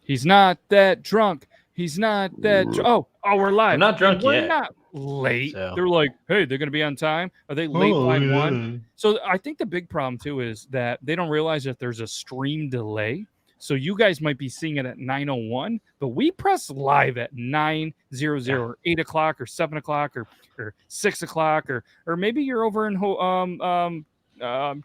He's not that drunk. He's not that. Oh, we're live. I'm not drunk we're yet. not late. So. They're like, hey, they're going to be on time. Are they late by 1? So I think the big problem too is that they don't realize that there's a stream delay. So you guys might be seeing it at 9:01, but we press live at 9:00 or 8 o'clock or 7 o'clock or 6 o'clock or maybe you're over in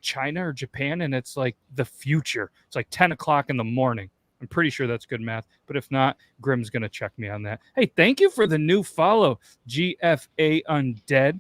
China or Japan and it's like the future. It's like 10 o'clock in the morning. I'm pretty sure that's good math, but if not, Grim's going to check me on that. Hey, thank you for the new follow, GFA Undead.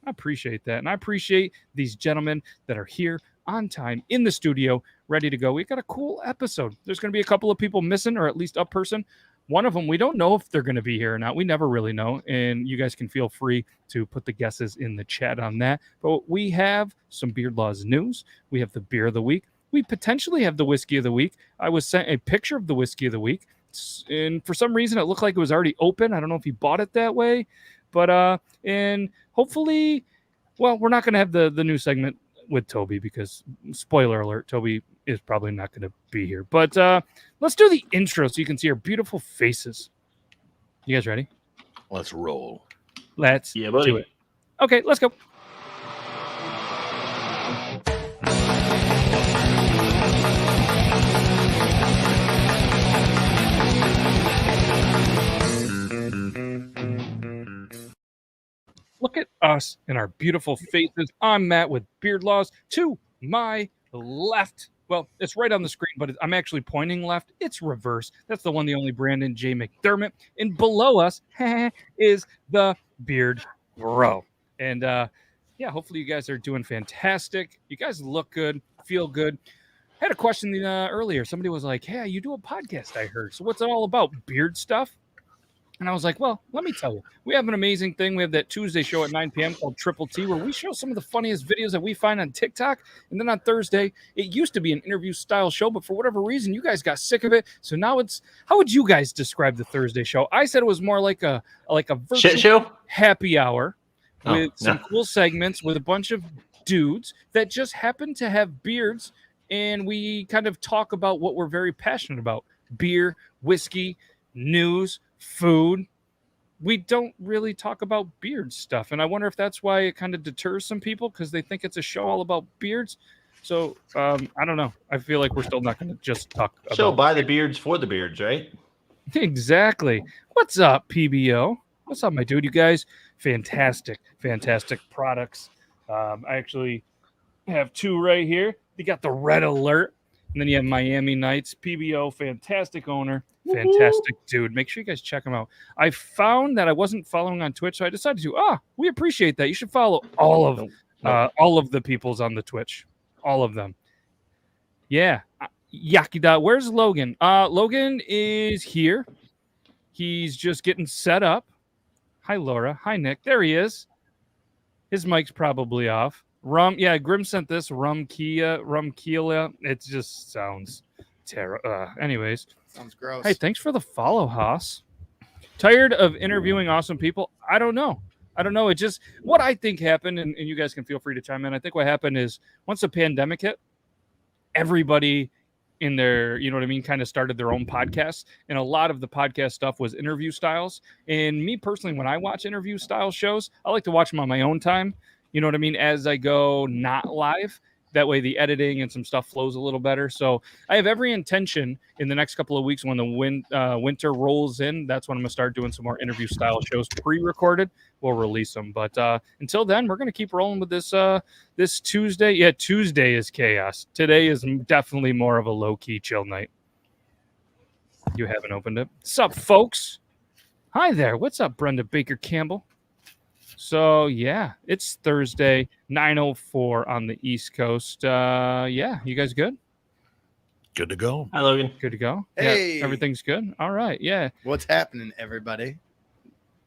I appreciate that. And I appreciate these gentlemen that are here on time in the studio, ready to go. We've got a cool episode. There's going to be a couple of people missing, or at least a person. One of them, we don't know if they're going to be here or not. We never really know. And you guys can feel free to put the guesses in the chat on that. But we have some Beard Laws news. We have the beer of the week. We potentially have the whiskey of the week. I was sent a picture of the whiskey of the week. And for some reason, it looked like it was already open. I don't know if he bought it that way. But, and hopefully, well, we're not going to have the new segment with Toby because, spoiler alert, Toby is probably not going to be here. But let's do the intro so you can see our beautiful faces. You guys ready? Let's roll. Let's do it. Okay, let's go. Look at us and our beautiful faces. I'm Matt with Beard Laws. To my left, well, it's right on the screen, but I'm actually pointing left. It's reverse. That's the one, the only Brandon J. McDermott. And below us is the Beard Bro. And yeah, hopefully you guys are doing fantastic. You guys look good, feel good. I had a question earlier. Somebody was like, hey, you do a podcast, I heard. So what's it all about? Beard stuff? And I was like, well, let me tell you, we have an amazing thing. We have that Tuesday show at 9 p.m. called Triple T, where we show some of the funniest videos that we find on TikTok. And then on Thursday, it used to be an interview style show, but for whatever reason, you guys got sick of it. So now it's, how would you guys describe the Thursday show? I said it was more like a virtual shit show happy hour with some cool segments with a bunch of dudes that just happen to have beards. And we kind of talk about what we're very passionate about: beer, whiskey, news, food. We don't really talk about beard stuff, and I wonder if that's why it kind of deters some people, because they think it's a show all about beards. So I don't know. I feel like we're still not going to just talk about so buy the beards for the beards, right? Exactly. What's up, PBO? What's up, my dude? You guys, fantastic products. I actually have two right here. You got the Red Alert, and then you have Miami Nights. PBO, fantastic owner. Fantastic dude. Make sure you guys check him out. I found that I wasn't following on Twitch, so I decided to. We appreciate that. You should follow all of the peoples on the Twitch. All of them. Yeah. Yakida. Where's Logan? Logan is here. He's just getting set up. Hi, Laura. Hi, Nick. There he is. His mic's probably off. Grim sent this. Rum Kia. It just sounds terrible. Anyways. Sounds gross. Hey, thanks for the follow, Haas. Tired of interviewing awesome people? I don't know. It just, what I think happened, and you guys can feel free to chime in. I think what happened is once the pandemic hit, everybody in their, you know what I mean, kind of started their own podcasts. And a lot of the podcast stuff was interview styles. And me personally, when I watch interview style shows, I like to watch them on my own time. You know what I mean? As I go, not live. That way the editing and some stuff flows a little better. So I have every intention in the next couple of weeks when the winter rolls in, that's when I'm going to start doing some more interview style shows pre-recorded. We'll release them. But until then, we're going to keep rolling with this this Tuesday. Yeah, Tuesday is chaos. Today is definitely more of a low-key chill night. You haven't opened it. What's up, folks? Hi there. What's up, Brenda Baker Campbell? So, yeah, it's Thursday, 9:04 on the East Coast. Yeah, you guys good? Good to go. Hi, Logan. Good to go? Hey. Yeah, everything's good? All right, yeah. What's happening, everybody?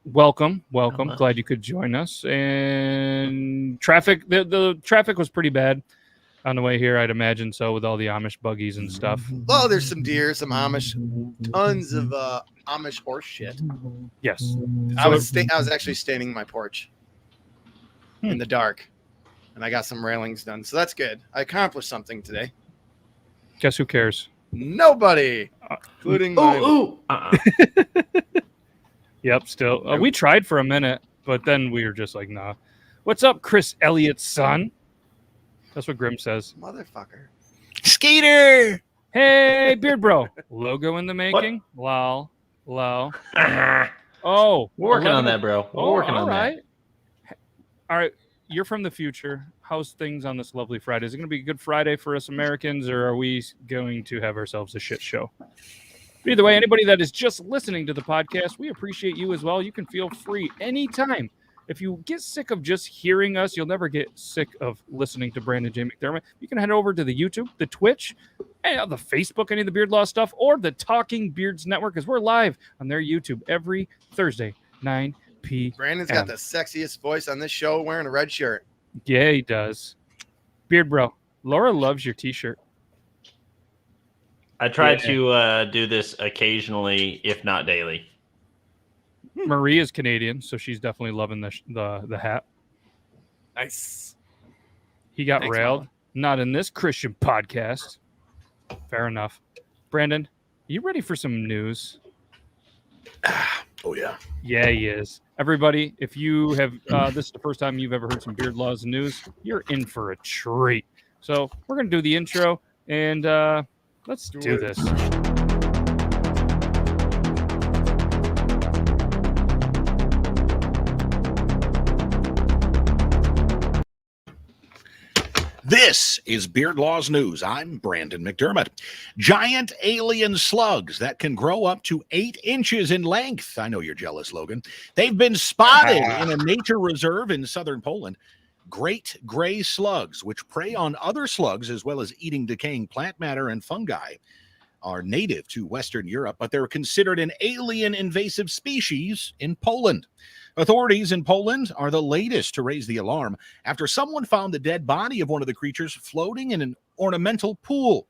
Welcome. Glad you could join us. And traffic, the traffic was pretty bad on the way here, I'd imagine so, with all the Amish buggies and stuff. Oh, there's some deer, some Amish, tons of Amish horse shit. Yes. I was actually standing in my porch in the dark, and I got some railings done, so that's good. I accomplished something today. Guess who cares? Nobody, including my Ooh. Yep, still. We tried for a minute, but then we were just like, nah. What's up, Chris Elliott's son? That's what Grim says. motherfucker. Skeeter. Hey, Beard Bro. Logo in the making? Lol. Oh. We're working 11 on that, bro. We're working on that. All right. You're from the future. How's things on this lovely Friday? Is it going to be a good Friday for us Americans, or are we going to have ourselves a shit show? But either way, anybody that is just listening to the podcast, we appreciate you as well. You can feel free anytime. If you get sick of just hearing us, you'll never get sick of listening to Brandon J. McDermott. You can head over to the YouTube, the Twitch, and the Facebook, any of the Beard Law stuff, or the Talking Beards Network, because we're live on their YouTube every Thursday, 9 p.m. Brandon's got the sexiest voice on this show wearing a red shirt. Yeah, he does. Beard Bro, Laura loves your t-shirt. I try to do this occasionally, if not daily. Marie is Canadian, so she's definitely loving the hat. Nice. He got Thanks, railed. Mama. Not in this Christian podcast. Fair enough. Brandon, you ready for some news? Oh, yeah. Yeah, he is. Everybody, if you have this is the first time you've ever heard some Beard Laws news, you're in for a treat. So we're going to do the intro, and let's do this. This is Beard Laws News. I'm Brandon McDermott. Giant alien slugs that can grow up to 8 inches in length. I know you're jealous, Logan. They've been spotted in a nature reserve in southern Poland. Great gray slugs, which prey on other slugs as well as eating decaying plant matter and fungi, are native to Western Europe, but they're considered an alien invasive species in Poland. Authorities in Poland are the latest to raise the alarm after someone found the dead body of one of the creatures floating in an ornamental pool.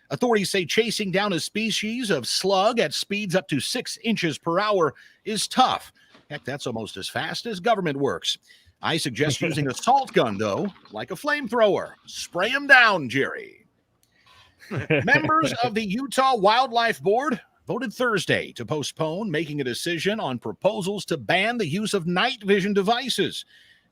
Authorities say chasing down a species of slug at speeds up to 6 inches per hour is tough. Heck, that's almost as fast as government works. I suggest using a salt gun, though, like a flamethrower. Spray them down, Jerry. Members of the Utah Wildlife Board voted Thursday to postpone making a decision on proposals to ban the use of night vision devices.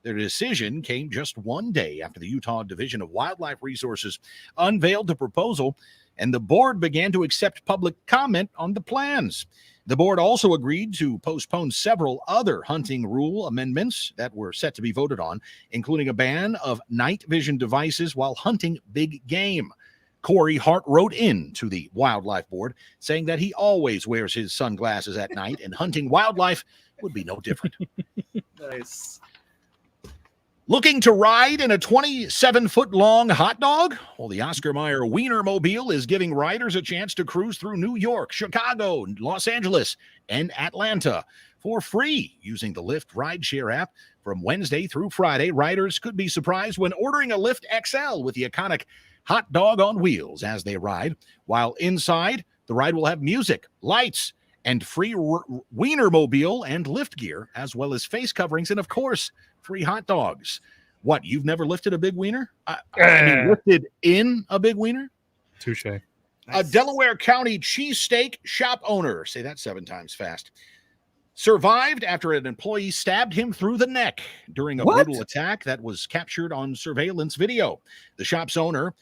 Their decision came just one day after the Utah Division of Wildlife Resources unveiled the proposal, and the board began to accept public comment on the plans. The board also agreed to postpone several other hunting rule amendments that were set to be voted on, including a ban of night vision devices while hunting big game. Corey Hart wrote in to the Wildlife Board saying that he always wears his sunglasses at night and hunting wildlife would be no different. Nice. Looking to ride in a 27-foot-long hot dog? Well, the Oscar Mayer Wienermobile is giving riders a chance to cruise through New York, Chicago, Los Angeles, and Atlanta for free using the Lyft rideshare app. From Wednesday through Friday, riders could be surprised when ordering a Lyft XL with the iconic hot dog on wheels as they ride. While inside, the ride will have music, lights, and free Wienermobile and Lyft gear, as well as face coverings and, of course, free hot dogs. What, you've never lifted a big wiener? I mean, lifted in a big wiener? Touche. Nice. A Delaware County cheesesteak shop owner, say that 7 times fast, survived after an employee stabbed him through the neck during a brutal attack that was captured on surveillance video. The shop's owner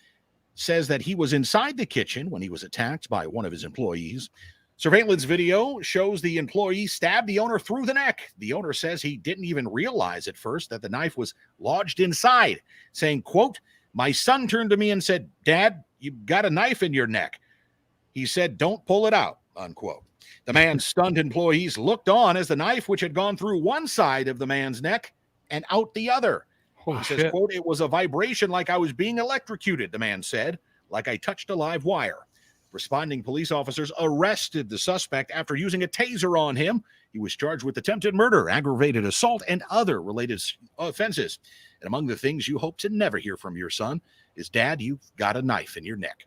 says that he was inside the kitchen when he was attacked by one of his employees. Surveillance video shows the employee stab the owner through the neck. The owner says he didn't even realize at first that the knife was lodged inside, saying, quote, "My son turned to me and said, 'Dad, you've got a knife in your neck.' He said, 'Don't pull it out,' unquote. The man's stunned employees looked on as the knife, which had gone through one side of the man's neck and out the other. Holy He says, shit. quote, 'It was a vibration like I was being electrocuted,' the man said, 'like I touched a live wire.' Responding police officers arrested the suspect after using a taser on him. He was charged with attempted murder, aggravated assault, and other related offenses. And among the things you hope to never hear from your son is, 'Dad, you've got a knife in your neck.'"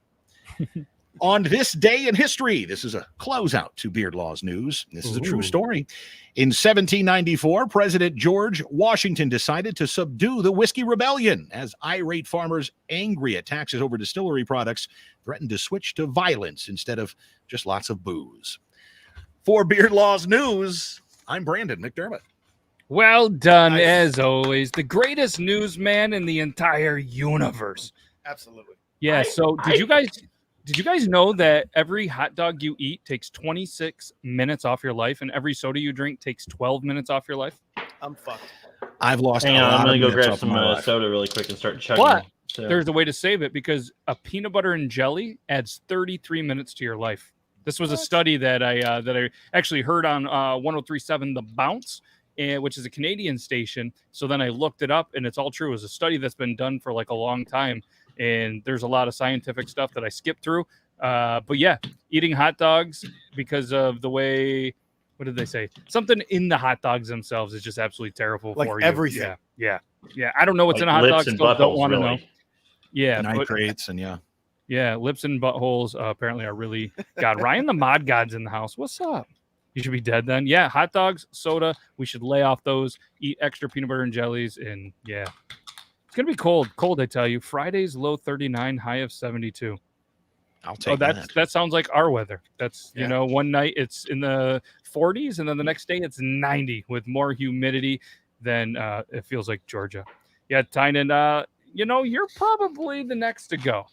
On this day in history, this is a closeout to Beard Laws News. This is a true story. In 1794, President George Washington decided to subdue the Whiskey Rebellion as irate farmers, angry at taxes over distillery products, threatened to switch to violence instead of just lots of booze. For Beard Laws News, I'm Brandon McDermott. Well done, Nice. as always. The greatest newsman in the entire universe. Absolutely. Yeah, so did you guys know that every hot dog you eat takes 26 minutes off your life, and every soda you drink takes 12 minutes off your life? I'm fucked. I've lost Hang a on, lot I'm going to of go minutes grab off some my life. soda really quick and start chugging. But So, there's a way to save it because a peanut butter and jelly adds 33 minutes to your life. This was a study that I actually heard on 103.7 The Bounce, which is a Canadian station. So then I looked it up, and it's all true. It was a study that's been done for like a long time, and there's a lot of scientific stuff that I skipped through. But yeah, eating hot dogs because of the way, what did they say? Something in the hot dogs themselves is just absolutely terrible Like for you. everything. Yeah. I don't know what's like in a hot lips dog. and Still don't buttholes, want to really. know. Yeah, but Nitrates and yeah, lips and buttholes apparently are really God. Ryan the Mod God's in the house. What's up? You should be dead then. Yeah, hot dogs, soda. We should lay off those. Eat extra peanut butter and jellies, and yeah, it's gonna be cold. Cold, I tell you. Friday's low 39, high of 72. I'll take That sounds like our weather. That's Yeah. one night it's in the 40s, and then the next day it's 90 with more humidity than it feels like Georgia. Yeah, Tynan, you're probably the next to go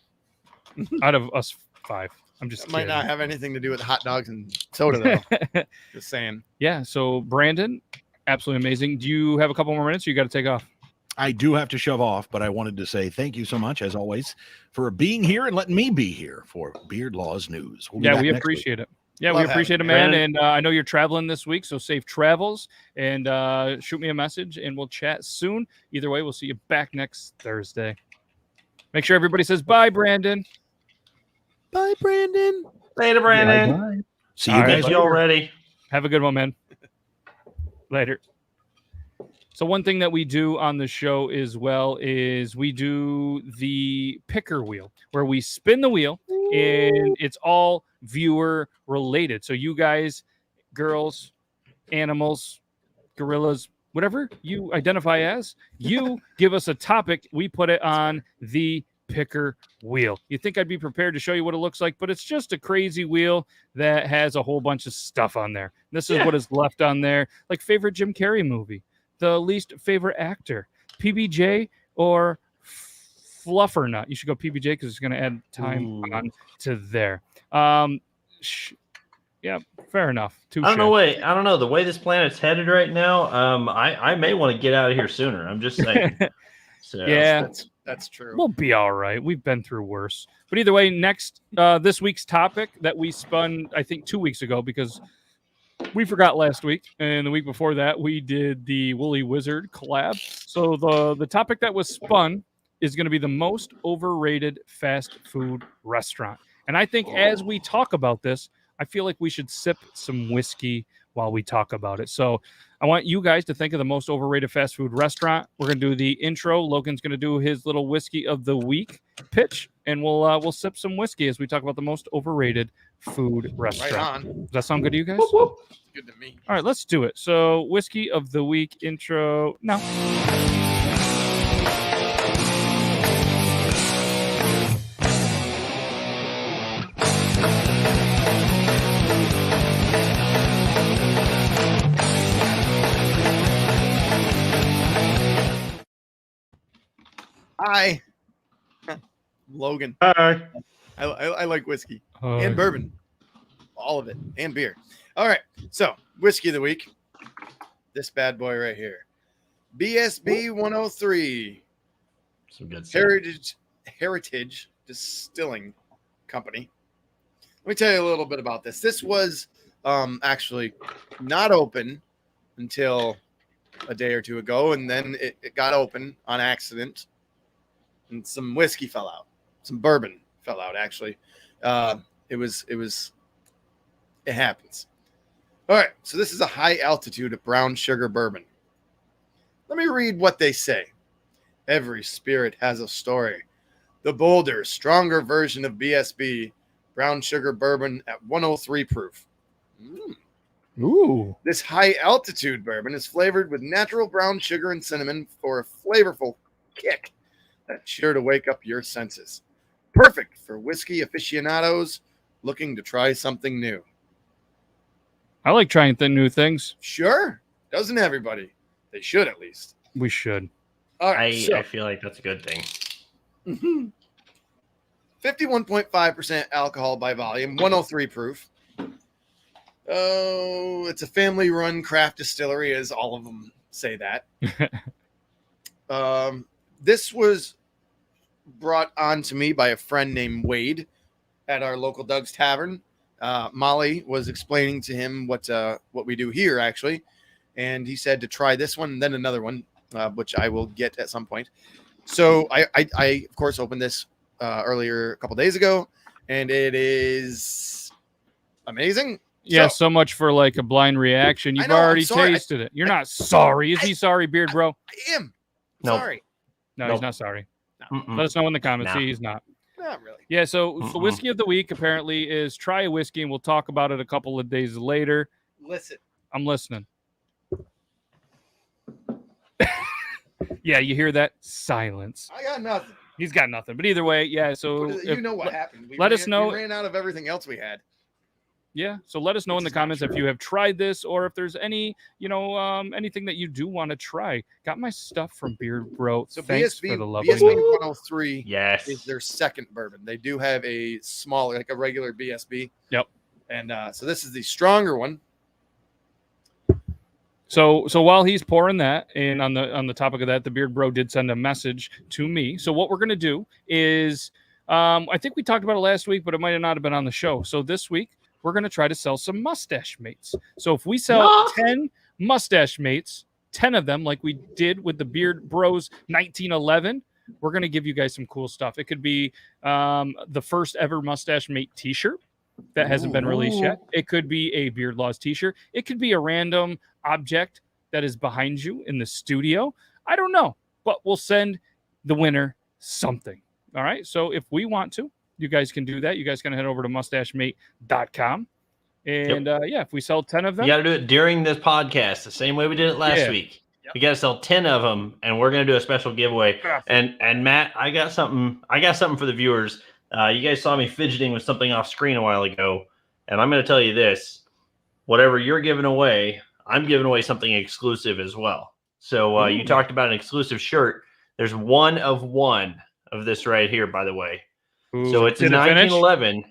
out of us five. I'm just It might kidding. not have anything to do with hot dogs and soda, though. Just saying. Yeah, so Brandon, absolutely amazing. Do you have a couple more minutes? Or you got to take off. I do have to shove off, but I wanted to say thank you so much, as always, for being here and letting me be here for Beard Laws News. We'll be Yeah, back we next week. appreciate it. Yeah, Love we appreciate it, having man. you. And I know you're traveling this week, so safe travels. And shoot me a message, and we'll chat soon. Either way, we'll see you back next Thursday. Make sure everybody says bye, Brandon. Bye, Brandon. Later, Brandon. See you All right, guys You all later. ready? Have a good one, man. Later. So one thing that we do on the show as well is we do the picker wheel, where we spin the wheel and it's all viewer related. So you guys, girls, animals, gorillas, whatever you identify as, you give us a topic. We put it on the picker wheel. You think I'd be prepared to show you what it looks like, but it's just a crazy wheel that has a whole bunch of stuff on there. This is what is left on there, like favorite Jim Carrey movie, the least favorite actor, PBJ or Fluffernut. You should go PBJ because it's going to add time on to there. Yeah, fair enough. I don't know. Wait, I don't know. The way this planet's headed right now, I may want to get out of here sooner. I'm just saying. So, Yeah, That's true. we'll be all right. We've been through worse. But either way, next this week's topic that we spun, I think 2 weeks ago, because we forgot last week, and the week before that we did the Woolly Wizard collab. So the topic that was spun is going to be the most overrated fast food restaurant. And I think as we talk about this, I feel like we should sip some whiskey while we talk about it. So I want you guys to think of the most overrated fast food restaurant. We're going to do the intro. Logan's going to do his little whiskey of the week pitch, and we'll sip some whiskey as we talk about the most overrated food restaurant. Right on. Does that sound good to you guys? Good to me. All right, let's do it. So whiskey of the week intro now. Hi. Logan. Hi. I like whiskey and bourbon. All of it. And beer. All right. So, whiskey of the week. This bad boy right here. BSB 103. Some good stuff. Heritage Distilling Company. Let me tell you a little bit about this. This was actually not open until a day or two ago, and then it got open on accident, and some whiskey fell out. Some bourbon fell out, actually. It happens. All right, so this is a high altitude of brown sugar bourbon. Let me read what they say. Every spirit has a story. The bolder, stronger version of BSB brown sugar bourbon at 103 proof. Ooh. This high altitude bourbon is flavored with natural brown sugar and cinnamon for a flavorful kick that's sure to wake up your senses. Perfect for whiskey aficionados looking to try something new. I like trying new things. Sure. Doesn't everybody? They should at least. We should. All right. I feel like that's a good thing. 51.5% alcohol by volume, 103 proof. Oh, it's a family-run craft distillery, as all of them say that. This was brought on to me by a friend named Wade at our local Doug's Tavern. Molly was explaining to him what we do here, actually, and he said to try this one and then another one, which I will get at some point. So I of course, opened this earlier a couple days ago, and it is amazing. Yeah, so much for like a blind reaction. You've already tasted it. You're not sorry. Is he sorry, Beard Bro? I am. Nope. Sorry. No, Nope. He's not sorry. No. Let us know in the comments. Nah. See, he's not. Not really. Yeah, so the whiskey of the week apparently is try a whiskey, and we'll talk about it a couple of days later. Listen. I'm listening. Yeah, you hear that? Silence. I got nothing. He's got nothing. But either way, yeah, so You know what happened. let us know. We ran out of everything else we had. Yeah, so let us know in the comments if you have tried this or if there's any, anything that you do want to try. Got my stuff from Beard Bro. So Thanks BSB, for the lovely. BSB 103 Yes. is their second bourbon. They do have a smaller, like a regular BSB. Yep. And so this is the stronger one. So while he's pouring that, and on the topic of that, the Beard Bro did send a message to me. So what we're gonna do is, I think we talked about it last week, but it might not have been on the show. So this week we're gonna try to sell some mustache mates. So if we sell 10 mustache mates, 10 of them, like we did with the Beard Bros 1911, we're gonna give you guys some cool stuff. It could be the first ever mustache mate T-shirt that hasn't been released yet. It could be a Beard Laws T-shirt. It could be a random object that is behind you in the studio. I don't know, but we'll send the winner something. All right. So if we want to, you guys can do that. You guys can head over to mustachemate.com. And if we sell 10 of them, You got to do it during this podcast, the same way we did it last week. Yep. We got to sell 10 of them, and we're going to do a special giveaway. And Matt, I got something for the viewers. You guys saw me fidgeting with something off screen a while ago, and I'm going to tell you this: whatever you're giving away, I'm giving away something exclusive as well. So you talked about an exclusive shirt. There's one of this right here, by the way. Ooh, So it's a 1911.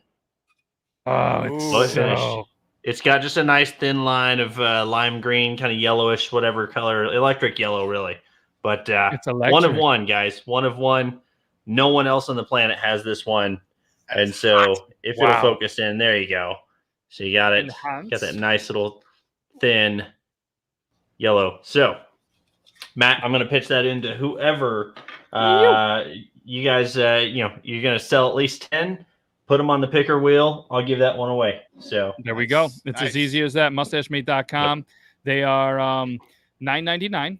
It's so... It's got just a nice thin line of lime green, kind of yellowish, whatever color, electric yellow, really. But it's one of one, guys. One of one. No one else on the planet has this one. And so if it'll focus in, there you go. So you got it. Got that nice little thin yellow. So, Matt, I'm going to pitch that into whoever you guys, you're going to sell at least 10. Put them on the picker wheel. I'll give that one away. So there we go. It's as easy as that. Mustachemate.com. Yep. They are $9.99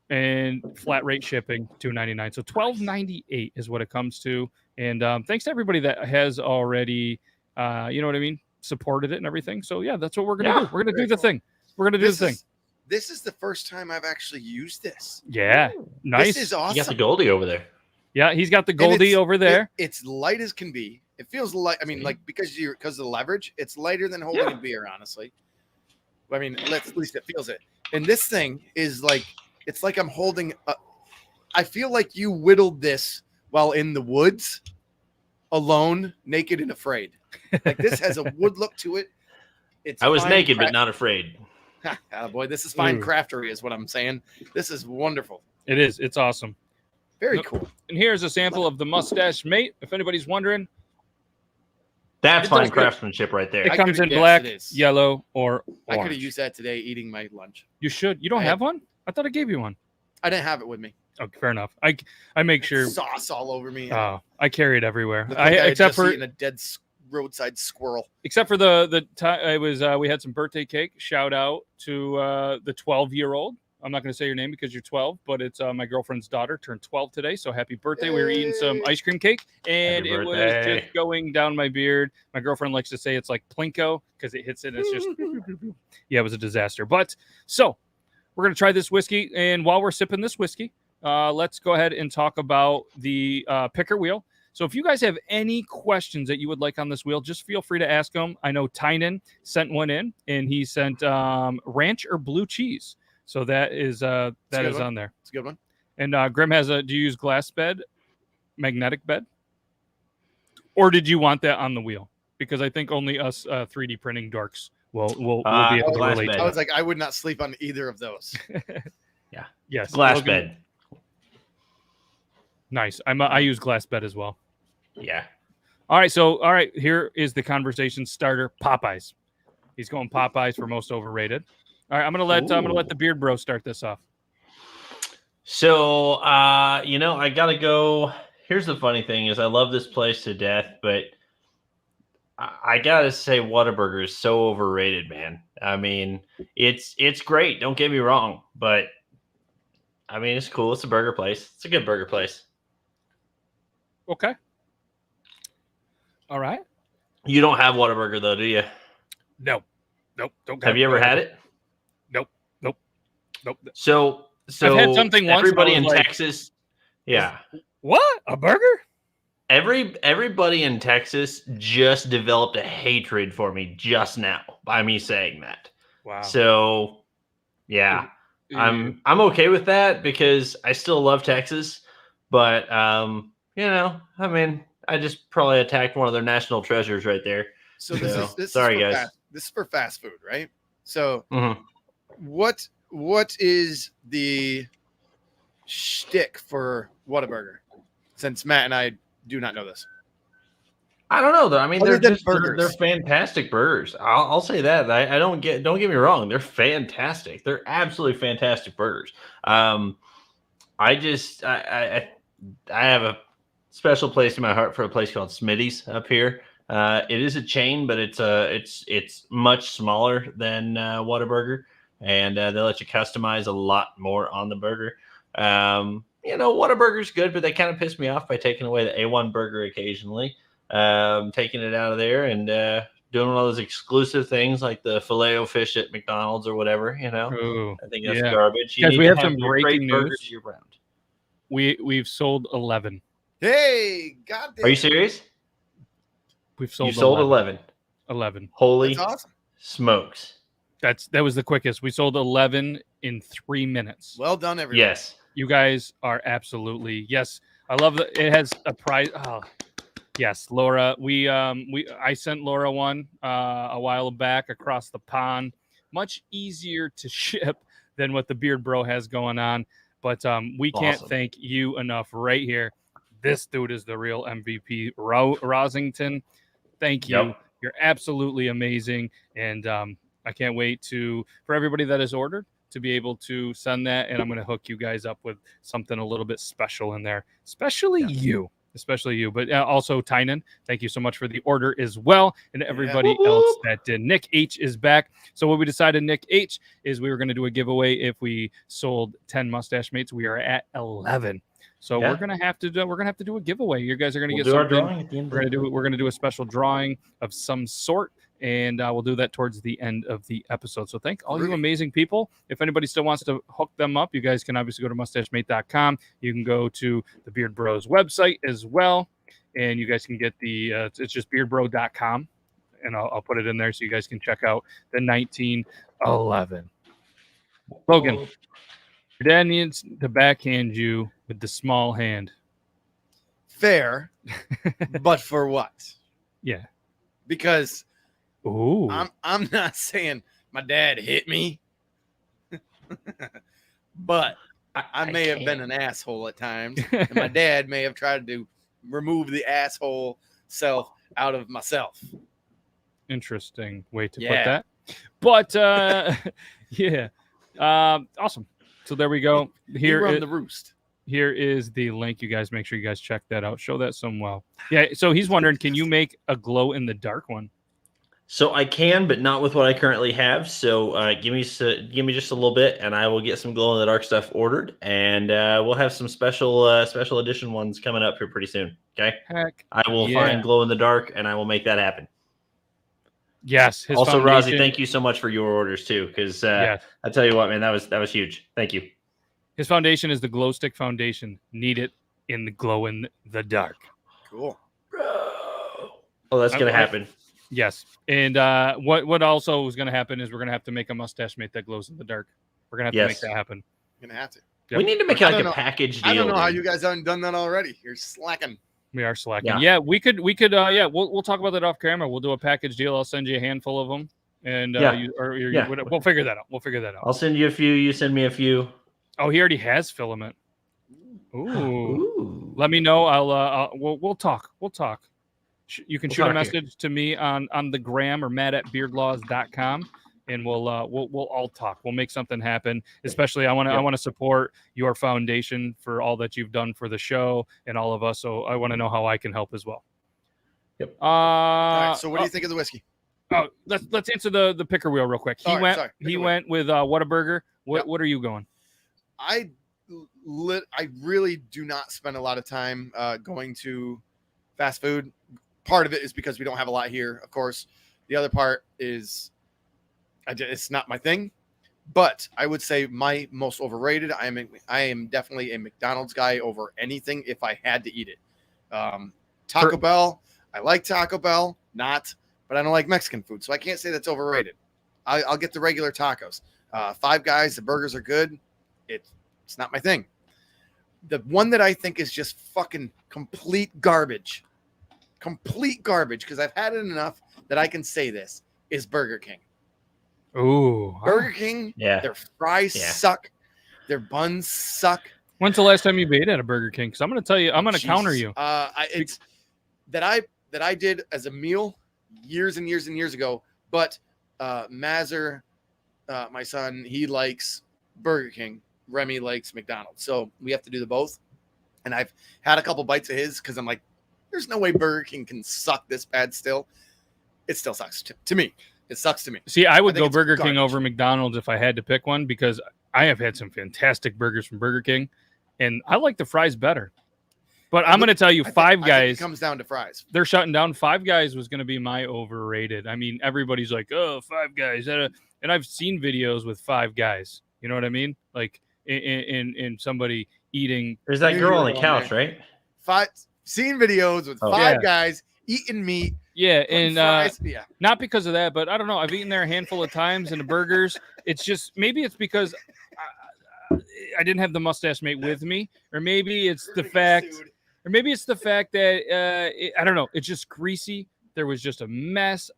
and flat rate shipping $2.99. So $12.98 is what it comes to. And thanks to everybody that has already, you know what I mean, supported it and everything. So yeah, that's what we're gonna do. We're gonna do the thing. We're gonna do the thing. This is the first time I've actually used this. Yeah, nice. This is awesome. You got the Goldie over there. Yeah, he's got the Goldie over there. It's light as can be. It feels light. I mean, like because of the leverage, it's lighter than holding a beer. Honestly, I mean, at least it feels it. And this thing is like, it's like I'm holding. I feel like you whittled this while in the woods, alone, naked and afraid. Like this has a wood look to it. I was naked but not afraid. Boy, this is fine craftery, is what I'm saying. This is wonderful. It is. It's awesome. Very cool. And here's a sample of the Mustache Mate. If anybody's wondering, that's fine craftsmanship right there. It comes in black, yellow, or orange. I could have used that today eating my lunch. You should. You don't have one? I thought I gave you one. I didn't have it with me. Okay, fair enough. I make sure sauce all over me. Oh, I carry it everywhere. Except for a dead roadside squirrel. Except for the time it was we had some birthday cake. Shout out to the 12-year-old I'm not going to say your name because you're 12, but it's my girlfriend's daughter turned 12 today. So happy birthday. We were eating some ice cream cake and it was just going down my beard. My girlfriend likes to say it's like Plinko because it hits it and it's just, yeah, it was a disaster. But so we're going to try this whiskey. And while we're sipping this whiskey, let's go ahead and talk about the picker wheel. So if you guys have any questions that you would like on this wheel, just feel free to ask them. I know Tynan sent one in, and he sent ranch or blue cheese. So that is on there. It's a good one. And Grim has do you use glass bed, magnetic bed? Or did you want that on the wheel? Because I think only us 3D printing dorks will be able to relate. I was like, I would not sleep on either of those. Yeah. Yes. Glass bed. Nice. I use glass bed as well. Yeah. All right. Here is the conversation starter. Popeyes. He's going Popeyes for most overrated. All right. I'm gonna let the Beard Bro start this off. So I gotta go. Here's the funny thing is I love this place to death, but I gotta say Whataburger is so overrated, man. I mean, it's great. Don't get me wrong, but I mean it's cool. It's a burger place. It's a good burger place. Okay. All right. You don't have Whataburger though, do you? No. Nope. Don't. Have you ever had it? Nope. So I've had something once. Everybody in Texas. Yeah. What? A burger? Everybody in Texas just developed a hatred for me just now by me saying that. Wow. So yeah. I'm okay with that because I still love Texas, but I mean, I just probably attacked one of their national treasures right there. So this sorry, is guys. This is for fast food, right? So mm-hmm. What is the shtick for Whataburger? Since Matt and I do not know this. I don't know though. I mean, they're fantastic burgers. I'll say that. Don't get me wrong. They're fantastic. They're absolutely fantastic burgers. I have a special place in my heart for a place called Smitty's up here. It is a chain, but it's much smaller than Whataburger, and they let you customize a lot more on the burger. Whataburger's good, but they kind of piss me off by taking away the A1 burger occasionally, taking it out of there and doing one of those exclusive things like the Filet-O-Fish at McDonald's or whatever. Ooh, I think that's garbage. Guys, we have some breaking news. Year round. We've sold 11. Hey, goddamn! Are you serious? We've sold. You sold 11. 11. Holy That's awesome. Smokes! That was the quickest. We sold 11 in 3 minutes. Well done, everyone. Yes, you guys are absolutely yes. I love that it has a prize. Oh, yes, Laura. I sent Laura one a while back across the pond. Much easier to ship than what the Beard Bro has going on. But we can't thank you enough right here. This dude is the real MVP, Rosington. Thank you. Yep. You're absolutely amazing. And I can't wait for everybody that has ordered to be able to send that. And I'm going to hook you guys up with something a little bit special in there, especially you. But also Tynan, thank you so much for the order as well. And everybody else that did. Nick H is back. So what we decided, Nick H, is we were going to do a giveaway if we sold 10 mustache mates. We are at 11. So we're gonna have to do a giveaway. You guys are gonna get something. We're gonna do a special drawing of some sort, and we'll do that towards the end of the episode. So thank all you amazing people. If anybody still wants to hook them up, you guys can obviously go to mustachemate.com. You can go to the Beard Bros website as well, and you guys can get the it's just beardbro.com, and I'll put it in there so you guys can check out the 1911. Logan. Your dad needs to backhand you with the small hand. Fair, but for what? Yeah. Because I'm not saying my dad hit me, but I may have been an asshole at times, and my dad may have tried to remove the asshole self out of myself. Interesting way to put that. But awesome. So there we go. Here on the roost. Here is the link. You guys make sure you guys check that out. Show that some well. Yeah. So he's wondering, can you make a glow in the dark one? So I can, but not with what I currently have. So give me just a little bit, and I will get some glow in the dark stuff ordered, and we'll have some special edition ones coming up here pretty soon. Okay, Heck, I will find glow in the dark, and I will make that happen. Yes. Also, Rozzy, thank you so much for your orders too, because I tell you what, man, that was huge. Thank you. His foundation is the glow stick foundation. Need it in the glow in the dark. Cool. Oh, that's gonna happen. Yes, and what also is going to happen is we're going to have to make a mustache mate that glows in the dark. We're going to have to make that happen. You're going to have to. Yep. We need to make a package deal. I don't know how you guys haven't done that already. You're slacking. We are slacking. Yeah, we could. We'll talk about that off camera. We'll do a package deal. I'll send you a handful of them, and we'll figure that out. I'll send you a few. You send me a few. Oh, he already has filament. Ooh. Let me know. We'll talk. You can shoot a message to me on the gram or matt@beardlaws.com, and we'll all talk. We'll make something happen. Especially, I want to support your foundation for all that you've done for the show and all of us. So I want to know how I can help as well. Yep. All right, so what do you think of the whiskey? Oh, let's answer the picker wheel real quick. He went with Whataburger. What are you going? I really do not spend a lot of time going to fast food. Part of it is because we don't have a lot here, of course. The other part is it's not my thing. But I would say my most overrated. I am definitely a McDonald's guy over anything if I had to eat it. Taco Bell. I like Taco Bell, but I don't like Mexican food, so I can't say that's overrated. I'll get the regular tacos. Five Guys, the burgers are good. It's not my thing. The one that I think is just fucking complete garbage, because I've had it enough that I can say this, is Burger King. Ooh. Burger King, their fries suck. Their buns suck. When's the last time you ate at a Burger King? Because I'm going to tell you, I'm going to counter you. It's that I did as a meal years and years and years ago. But Mazur, my son, he likes Burger King. Remy likes McDonald's. So we have to do the both. And I've had a couple bites of his because I'm like, there's no way Burger King can suck this bad still. It still sucks to me. It sucks to me. See, I would go Burger King over McDonald's if I had to pick one because I have had some fantastic burgers from Burger King, and I like the fries better. But I'm going to tell you, Five Guys. It comes down to fries. They're shutting down. Five Guys was going to be my overrated. I mean, everybody's like, oh, Five Guys. And I've seen videos with Five Guys. You know what I mean? Like in somebody eating. There's that girl on the couch, right? Seen videos with Five Guys eating meat. Yeah, and not because of that, but I don't know. I've eaten there a handful of times, and the burgers, it's just, maybe it's because I didn't have the mustache mate with me, or maybe it's the fact that, I don't know, it's just greasy. There was just a mess.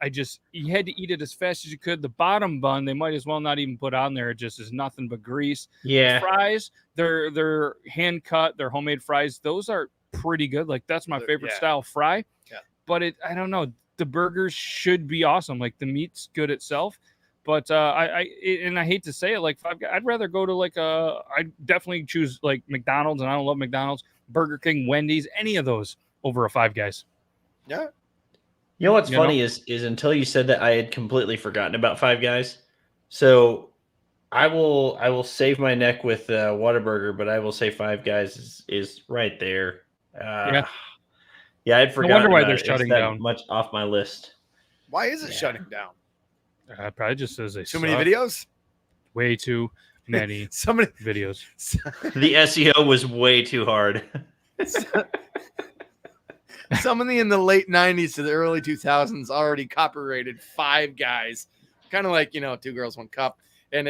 You had to eat it as fast as you could. The bottom bun, they might as well not even put on there. It just is nothing but grease. Yeah. The fries, they're hand cut, they're homemade fries. Those are pretty good. Like, that's my favorite style fry. Yeah. But I don't know. The burgers should be awesome. Like, the meat's good itself. But I hate to say it, like Five Guys, I'd rather go to I'd definitely choose like McDonald's, and I don't love McDonald's, Burger King, Wendy's, any of those over a Five Guys. Yeah. You know what's funny is until you said that, I had completely forgotten about Five Guys. So I will save my neck with Whataburger, but I will say Five Guys is right there. Yeah, I'd forgotten. I wonder why they're shutting down. Much off my list. Why is it shutting down? Probably just says they too many videos. Way too many videos. The SEO was way too hard. Somebody in the late 90s to the early 2000s already copyrighted Five Guys, kind of like, Two Girls, One Cup. And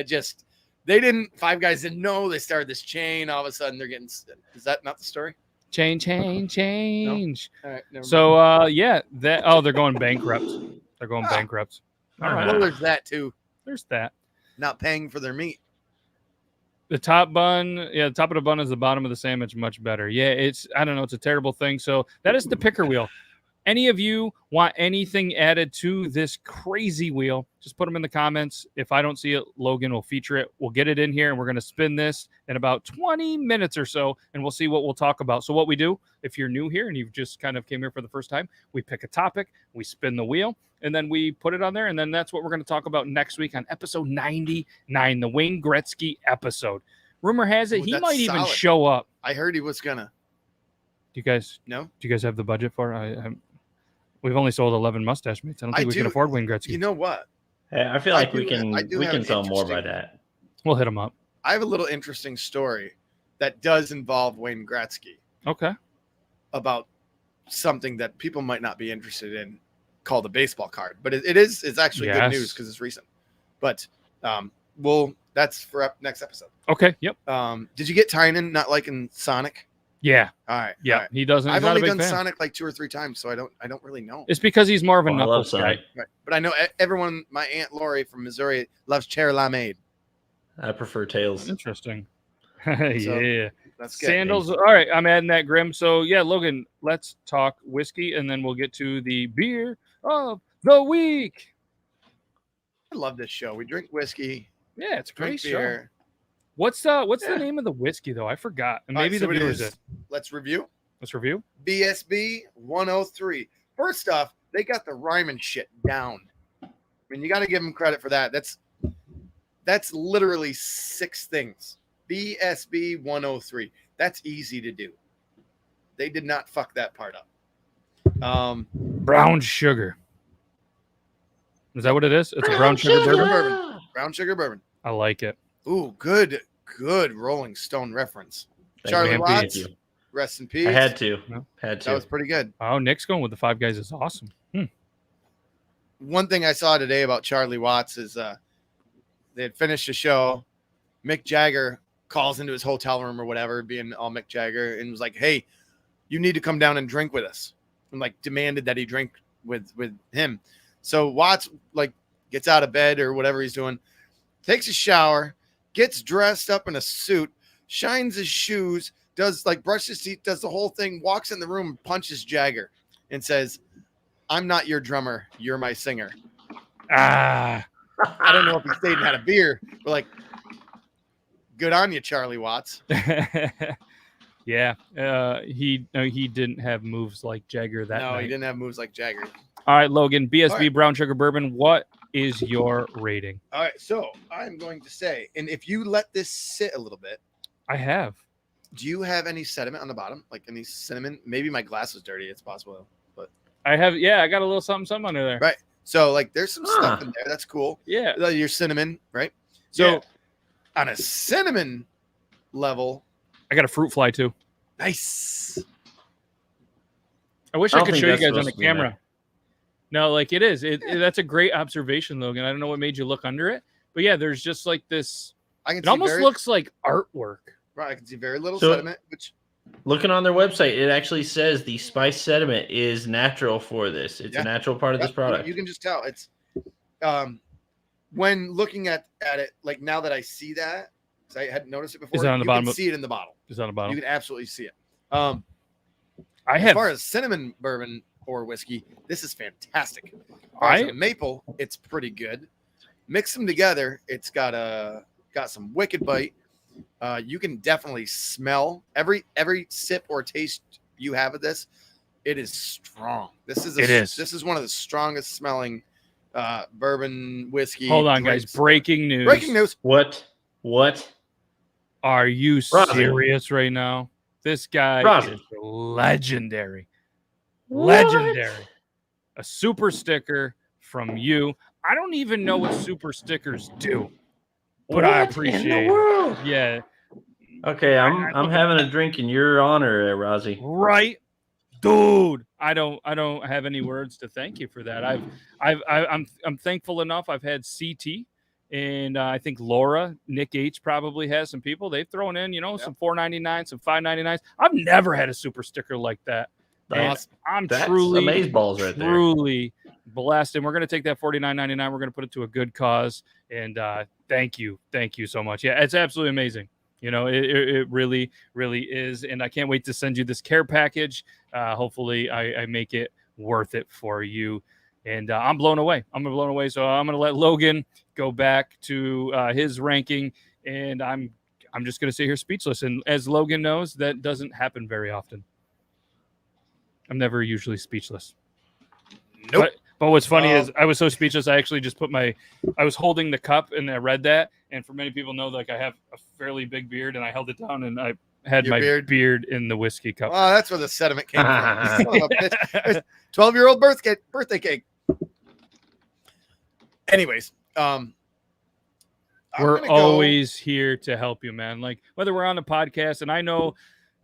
Five Guys didn't know. They started this chain. All of a sudden they're getting, is that not the story? Change. No? All right. So, they're going bankrupt. They're going bankrupt. All right. Well, there's that too. There's that. Not paying for their meat. The top bun, the top of the bun is the bottom of the sandwich, much better. Yeah, I don't know, it's a terrible thing. So that is the picker wheel. Any of you want anything added to this crazy wheel, just put them in the comments. If I don't see it, Logan will feature it. We'll get it in here, and we're going to spin this in about 20 minutes or so, and we'll see what we'll talk about. So what we do, if you're new here and you've just kind of came here for the first time, we pick a topic, we spin the wheel, and then we put it on there, and then that's what we're going to talk about next week on episode 99, the Wayne Gretzky episode. Rumor has it he might even show up. I heard he was going to. Do you guys have the budget for it? We've only sold 11 mustache meats. I don't think we can afford Wayne Gretzky. You know what? Hey, I feel like we can sell more by that. We'll hit him up. I have a little interesting story that does involve Wayne Gretzky. Okay. About something that people might not be interested in, called a baseball card, but it's actually good news because it's recent. But that's for next episode. Okay. Yep. Did you get Tynan not liking Sonic? Yeah. All right. Yeah. All right. He doesn't. I've only done Sonic like 2 or 3 times, so I don't really know. It's because he's more of a Knuckles guy. Right. But I know everyone. My Aunt Lori from Missouri loves Cher Limeade. I prefer Tails. Interesting. So, yeah. That's good. Sandals. All right. I'm adding that, Grim. So yeah, Logan, let's talk whiskey, and then we'll get to the beer of the week. I love this show. We drink whiskey. Yeah, it's a great beer. show. What's the name of the whiskey though? I forgot. And maybe the viewers did. Let's review. BSB 103. First off, they got the rhyming shit down. I mean, you got to give them credit for that. That's literally 6 things. BSB 103. That's easy to do. They did not fuck that part up. Brown sugar. Is that what it is? It's a brown sugar bourbon. Brown sugar bourbon. I like it. Ooh, good Rolling Stone reference. Charlie Watts, rest in peace. I had to. That was pretty good. Oh, Nick's going with the 5 guys is awesome. One thing I saw today about Charlie Watts is they had finished the show. Mick Jagger calls into his hotel room or whatever, being all Mick Jagger, and was like, "Hey, you need to come down and drink with us," and like demanded that he drink with him. So Watts like gets out of bed or whatever he's doing, takes a shower, gets dressed up in a suit, shines his shoes, does like brush his teeth, does the whole thing, walks in the room, punches Jagger, and says, "I'm not your drummer, you're my singer." I don't know if he stayed and had a beer, but like, good on you, Charlie Watts. Yeah, he didn't have moves like Jagger that night. No, he didn't have moves like Jagger. All right, Logan, BSB Brown Sugar Bourbon, what is your rating? All right, so I'm going to say, and if you let this sit a little bit. I have. Do you have any sediment on the bottom? Like any cinnamon? Maybe my glass is dirty. It's possible, but. I have, I got a little something under there. Right. So like there's some stuff in there. That's cool. Yeah. Your cinnamon, right? So on a cinnamon level. I got a fruit fly too. Nice. I wish I could show you guys on the camera. No, like it is. That's a great observation, Logan. I don't know what made you look under it, but yeah, there's just like this. It almost looks like artwork. Right, I can see very little sediment. Which, looking on their website, it actually says the spice sediment is natural for this. It's a natural part of this product. You can just tell it's when looking at it. Like now that I see that, because I hadn't noticed it before. Is that on the bottom? You can see it in the bottle. Is that on the bottom? You can absolutely see it. As far as cinnamon bourbon or whiskey, this is fantastic. Maple, it's pretty good. Mix them together, it's got some wicked bite. You can definitely smell every sip or taste you have of this. It is strong. This is one of the strongest smelling bourbon whiskey. Hold on, guys! Breaking news! Breaking news! What? Are you serious right now? This guy is legendary. Legendary. A super sticker from you. I don't even know what super stickers do, but I appreciate it. Yeah. Okay, I'm having a drink in your honor, Rozzy. Right, dude. I don't have any words to thank you for that. I'm thankful enough. I've had CT, and I think Laura, Nick H probably has some people. They've thrown in, some $4.99, some $5.99. I've never had a super sticker like that. That's truly amazeballs right there. Truly blessed, and we're going to take that $49.99. We're going to put it to a good cause, and thank you so much. Yeah, it's absolutely amazing. It really, really is, and I can't wait to send you this care package. Hopefully, I make it worth it for you. And I'm blown away. I'm blown away. So I'm going to let Logan go back to his ranking, and I'm just going to sit here speechless. And as Logan knows, that doesn't happen very often. I'm never usually speechless. Nope. But what's funny is I was so speechless, I actually just I was holding the cup and I read that. And for many people know, like I have a fairly big beard, and I held it down and I had my beard in the whiskey cup. Oh, that's where the sediment came from. 12-year-old birthday cake. Anyways, we're always here to help you, man. Like whether we're on the podcast, and I know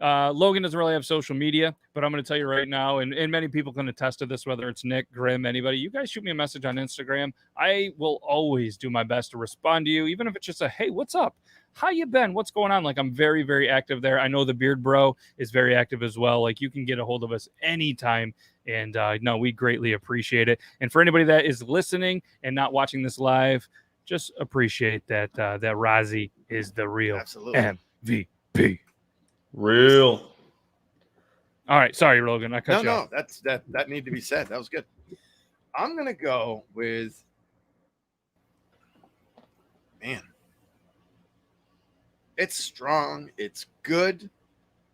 Logan doesn't really have social media, but I'm going to tell you right now, and many people can attest to this, whether it's Nick, Grim, anybody, you guys shoot me a message on Instagram. I will always do my best to respond to you, even if it's just a, hey, what's up? How you been? What's going on? Like I'm very, very active there. I know the Beard Bro is very active as well. Like you can get a hold of us anytime. And no, we greatly appreciate it. And for anybody that is listening and not watching this live, just appreciate that that Rozzy is the real MVP. Real. All right. Sorry, Logan. I cut you off. No, that needed to be said. That was good. I'm going to go with, man, it's strong. It's good.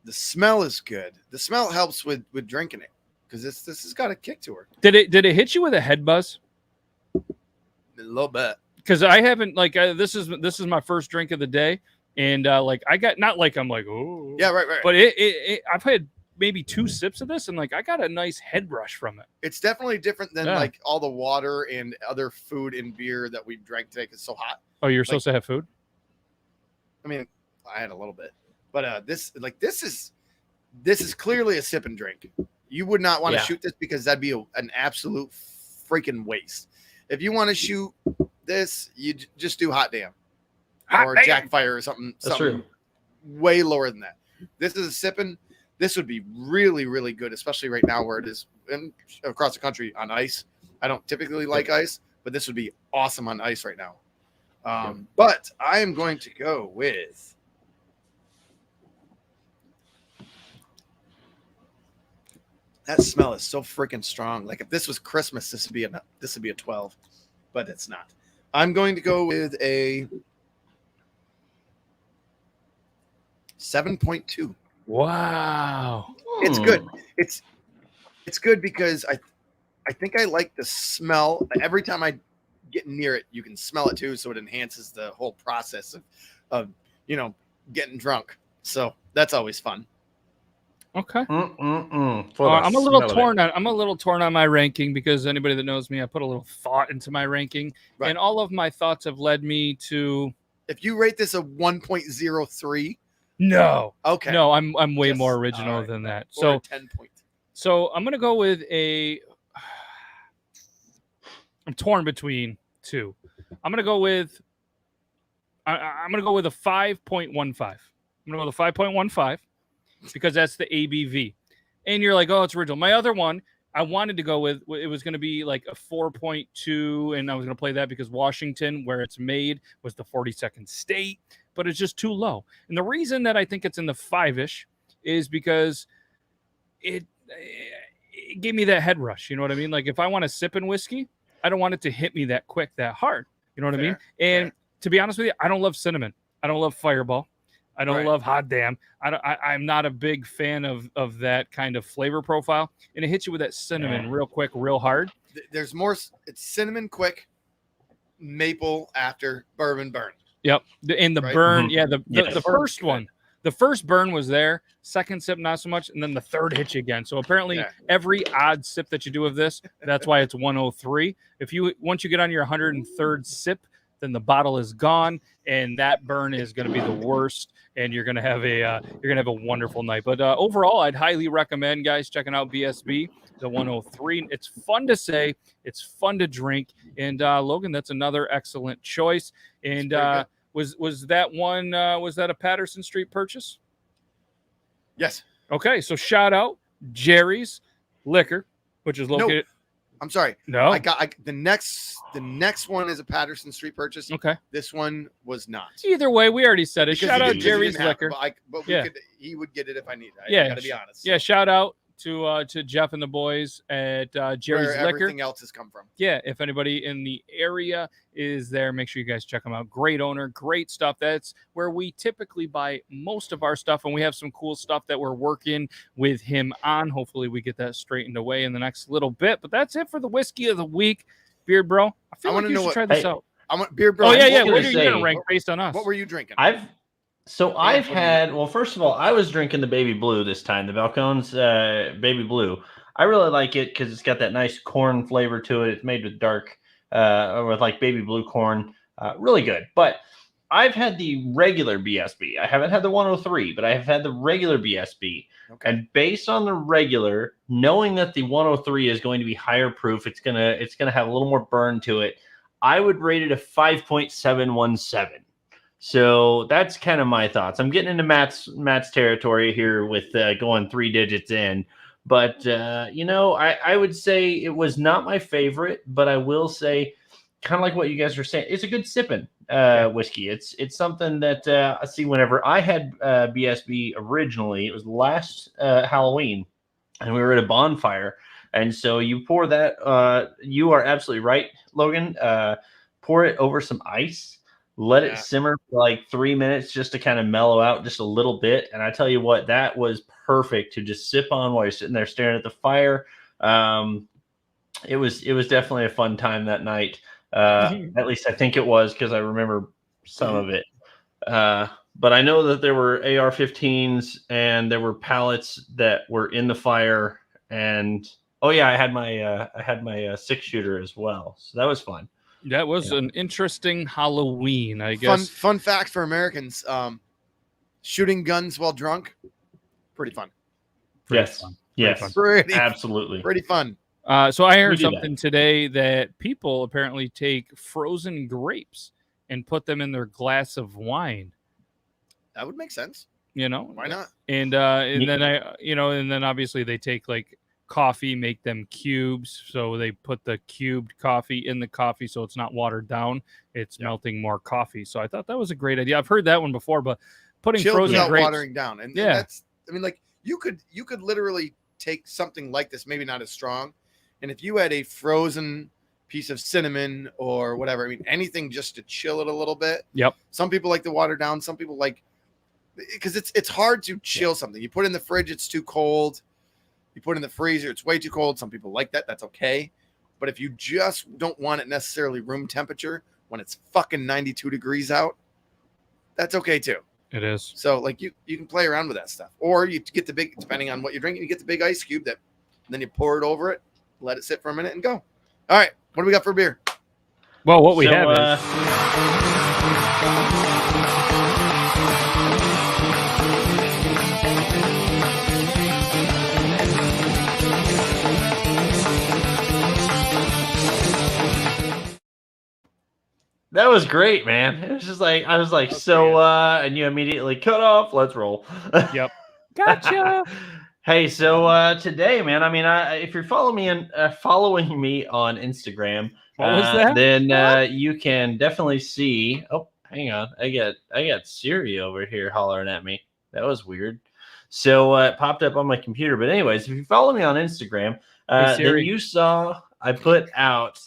The smell is good. The smell helps with drinking it because this has got a kick to her. Did it hit you with a head buzz? A little bit. Because I haven't this is my first drink of the day, and like I got not like I'm like oh yeah right, but I've had maybe 2 sips of this, and like I got a nice head rush from it. It's definitely different than like all the water and other food and beer that we drank today because it's so hot. Oh, you're supposed to have food? I mean, I had a little bit, but this is clearly a sip and drink. You would not want to shoot this because that'd be an absolute freaking waste. If you want to shoot this, you just do Hot Damn or Jack Fire or something way lower than that. This is a sipping. This would be really, really good, especially right now where it is across the country on ice. I don't typically like ice, but this would be awesome on ice right now. But I am going to go with that smell is so freaking strong. Like if this was Christmas, this would be a 12, but it's not. I'm going to go with a 7.2. Wow. It's good. It's good because I think I like the smell. Every time I get near it, you can smell it too, so it enhances the whole process of getting drunk. So that's always fun. Okay. I'm a little torn on my ranking because anybody that knows me, I put a little thought into my ranking, and all of my thoughts have led me to. If you rate this a 1.03, no, okay, no, I'm way more original than that. So 10 points. So I'm gonna go with a. I'm torn between 2. I'm gonna go with. I'm gonna go with a 5.15. I'm gonna go with a 5.15. Because that's the ABV. And you're like, oh, it's original. My other one, I wanted to go with, it was going to be like a 4.2, and I was going to play that because Washington, where it's made, was the 42nd state, but it's just too low. And the reason that I think it's in the 5-ish is because it gave me that head rush. You know what I mean? Like if I want to sip in whiskey, I don't want it to hit me that quick, that hard. You know what I mean? And to be honest with you, I don't love cinnamon. I don't love Fireball. I don't love Hot Damn. I'm not a big fan of that kind of flavor profile. And it hits you with that cinnamon real quick, real hard. There's more. It's cinnamon quick, maple after, bourbon burn. Yep. And the burn, the first one. The first burn was there. Second sip, not so much. And then the third hits you again. So apparently every odd sip that you do of this, that's why it's 103. Once you get on your 103rd sip, then the bottle is gone, and that burn is going to be the worst. And you're gonna have a wonderful night. But overall, I'd highly recommend guys checking out BSB, the 103. It's fun to say, it's fun to drink, and Logan, that's another excellent choice. And was that a Patterson Street purchase? Yes. Okay, so shout out Jerry's Liquor, which is located. Nope. I'm sorry. No, I got the next one is a Patterson Street purchase. Okay, this one was not. Either way, we already said it. Shout out Jerry's Liquor. But he would get it if I need it. I gotta be honest. Yeah, shout out to Jeff and the boys at Jerry's Where Liquor. everything else has come from. Yeah, if anybody in the area is there, make sure you guys check them out. Great owner, great stuff. That's where we typically buy most of our stuff, and we have some cool stuff that we're working with him on. Hopefully we get that straightened away in the next little bit. But that's it for the whiskey of the week. Beard Bro, I feel like you should try this out. I want Beard Bro. Oh, yeah. What are you going to rank based on us? What were you drinking? I've had, well, first of all, I was drinking the Baby Blue this time, the Balcones Baby Blue. I really like it because it's got that nice corn flavor to it. It's made with with like baby blue corn. Really good. But I've had the regular BSB. I haven't had the 103, but I have had the regular BSB. Okay. And based on the regular, knowing that the 103 is going to be higher proof, it's gonna have a little more burn to it. I would rate it a 5.717. So that's kind of my thoughts. I'm getting into Matt's territory here with going 3 digits in. But, I would say it was not my favorite, but I will say, kind of like what you guys were saying, it's a good sipping whiskey. It's something that I see whenever I had BSB originally. It was last Halloween, and we were at a bonfire. And so you pour that. You are absolutely right, Logan. Pour it over some ice. Let it simmer for like 3 minutes just to kind of mellow out just a little bit. And I tell you what, that was perfect to just sip on while you're sitting there staring at the fire. It was definitely a fun time that night. At least I think it was, because I remember some of it. But I know that there were AR-15s and there were pallets that were in the fire. And I had my 6-shooter as well. So that was fun. That was an interesting Halloween, I guess. Fun fact for Americans: shooting guns while drunk, pretty fun. Yes, absolutely, pretty fun. So I heard something today that people apparently take frozen grapes and put them in their glass of wine. That would make sense. Why not? And then obviously they take like coffee, make them cubes, so they put the cubed coffee in the coffee so it's not watered down, it's melting more coffee. So I thought that was a great idea. I've heard that one before, but putting chilled frozen without grapes, watering down, and that's, I mean, like you could literally take something like this, maybe not as strong, and if you had a frozen piece of cinnamon or whatever, I mean anything just to chill it a little bit. Some people like to water down, some people like, because it's hard to chill something. You put it in the fridge, it's too cold. You put it in the freezer, it's way too cold. Some people like that. That's okay. But if you just don't want it necessarily room temperature when it's fucking 92 degrees out, that's okay too. It is. So like you can play around with that stuff. Or you get the big, depending on what you're drinking, you get the big ice cube and then you pour it over it, let it sit for a minute and go. All right. What do we got for beer? Well, what we have is... That was great, man. It was just like, I was like, and you immediately cut off. Let's roll. Yep. Gotcha. Hey, so today, man, I mean, if you're following me on Instagram, then you can definitely see. Oh, hang on. I got Siri over here hollering at me. That was weird. So it popped up on my computer. But anyways, if you follow me on Instagram, then you saw I put out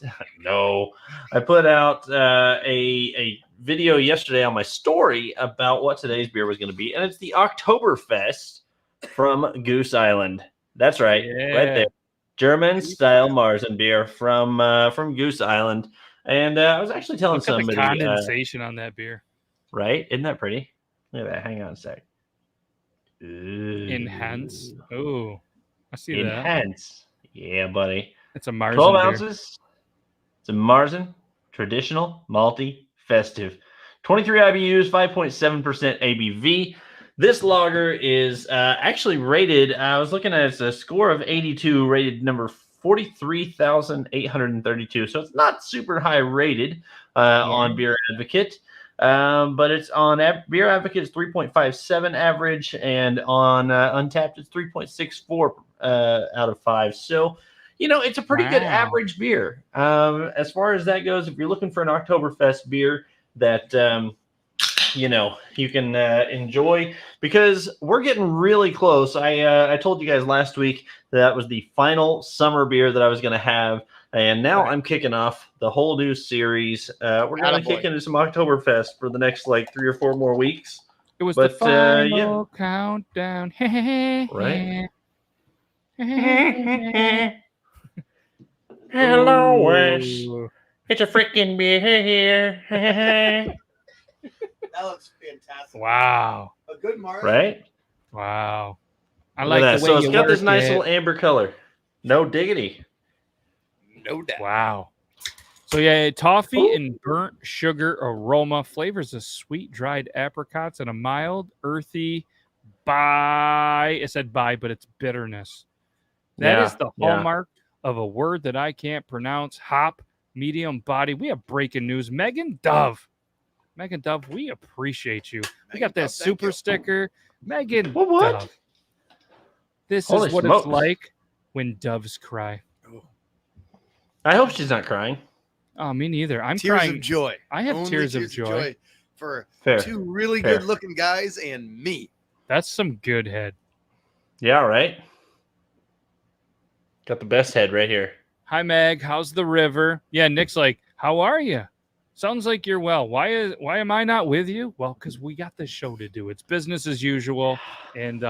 a video yesterday on my story about what today's beer was going to be, and it's the Oktoberfest from Goose Island. That's right, right there, German style Marzen beer from Goose Island. And I was actually telling somebody the condensation on that beer, right? Isn't that pretty? Look at that. Hang on a sec. Enhance. Oh, I see that. Enhance. Yeah, buddy. It's a Marzen 12 beer. ounces. It's a Marzen, traditional, malty, festive. 23 IBUs, 5.7% ABV. This lager is actually rated, I was looking at a score of 82, rated number 43,832. So it's not super high rated on Beer Advocate. But it's on Beer Advocate, it's 3.57 average, and on Untapped, it's 3.64 out of 5. So, it's a pretty good average beer. As far as that goes, if you're looking for an Oktoberfest beer that, you can enjoy, because we're getting really close. I told you guys last week that was the final summer beer that I was going to have, and now I'm kicking off the whole new series. We're going to kick into some Oktoberfest for the next like 3 or 4 more weeks. It was the final countdown. Right? Hello, Wes. It's a freaking beer here. That looks fantastic. Wow. A good mark. Right? Wow. I Look like at the that. way So it's you got this work nice it. little amber color. No diggity. No doubt. Wow. So yeah, toffee and burnt sugar aroma, flavors of sweet dried apricots and a mild, earthy it said but it's bitterness. That is the hallmark of a word that I can't pronounce. Hop, medium body. We have breaking news. Megan Dove, we appreciate you. We got that super sticker. Megan Dove. This is what it's like when doves cry. I hope she's not crying. Oh, me neither. I'm tears crying. of joy. I have Only tears of joy for Fair. 2 really good-looking guys and me. That's some good head. Yeah, right? Got the best head right here. Hi, Meg. How's the river? Yeah, Nick's like, how are you? Sounds like you're well. Why am I not with you? Well, because we got this show to do. It's business as usual. And,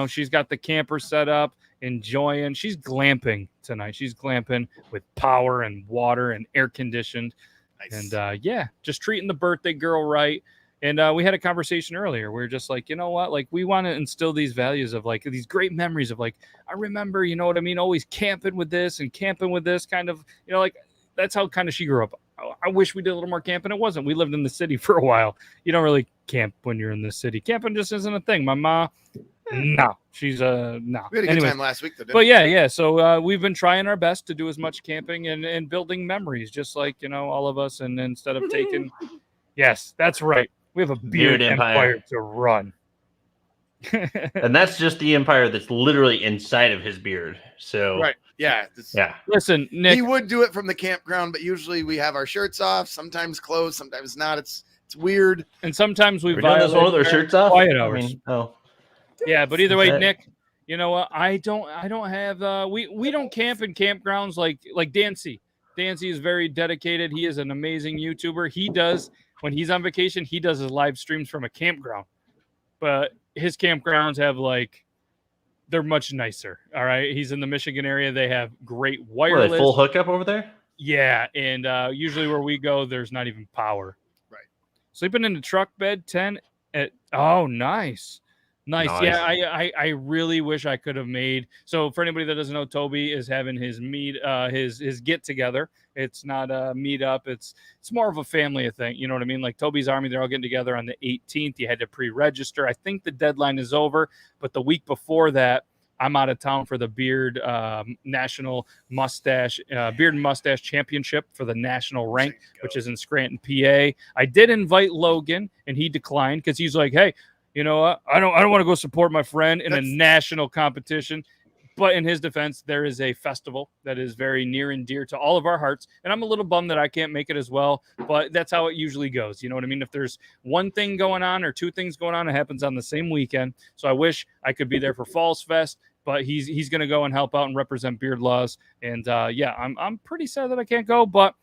she's got the camper set up, enjoying. She's glamping tonight. She's glamping with power and water and air conditioned. Nice. And, just treating the birthday girl right. And we had a conversation earlier. We were just like, you know what? Like, we want to instill these values of, like, these great memories of, like, I remember, you know what I mean, always camping with this and camping with this kind of, like, that's how kind of she grew up. I wish we did a little more camping. It wasn't. We lived in the city for a while. You don't really camp when you're in the city. Camping just isn't a thing. My mom, no. She's no. We had a good time last week, though. But yeah. So we've been trying our best to do as much camping and building memories, just like, all of us. And instead of taking, yes, that's right. We have a beard empire to run. And that's just the empire that's literally inside of his beard. So right. Yeah. Listen, Nick. He would do it from the campground, but usually we have our shirts off, sometimes clothes, sometimes not. It's weird. And sometimes we violate this one with our shirts off. Quiet hours. Yeah, but either way, Nick, you know what? I don't have we don't camp in campgrounds like Dancy. Dancy is very dedicated. He is an amazing YouTuber. He does, when he's on vacation, he does his live streams from a campground. But his campgrounds have they're much nicer. All right. He's in the Michigan area. They have great wireless. Are they full hookup over there? Yeah. And usually where we go, there's not even power. Right. Sleeping in a truck bed, 10 at, oh, nice. Yeah, I really wish I could have made. So for anybody that doesn't know, Toby is having his his get together. It's not a meetup. It's more of a family thing. You know what I mean? Like Toby's Army, they're all getting together on the 18th. You had to pre-register. I think the deadline is over, but the week before that, I'm out of town for the Beard National Mustache Beard and Mustache Championship for the national rank, which is in Scranton, PA. I did invite Logan, and he declined because he's like, hey. You know what? I don't want to go support my friend in a national competition. But in his defense, there is a festival that is very near and dear to all of our hearts. And I'm a little bummed that I can't make it as well. But that's how it usually goes. You know what I mean? If there's one thing going on or two things going on, it happens on the same weekend. So I wish I could be there for Falls Fest. But he's going to go and help out and represent Beard Laws. And, I'm pretty sad that I can't go. But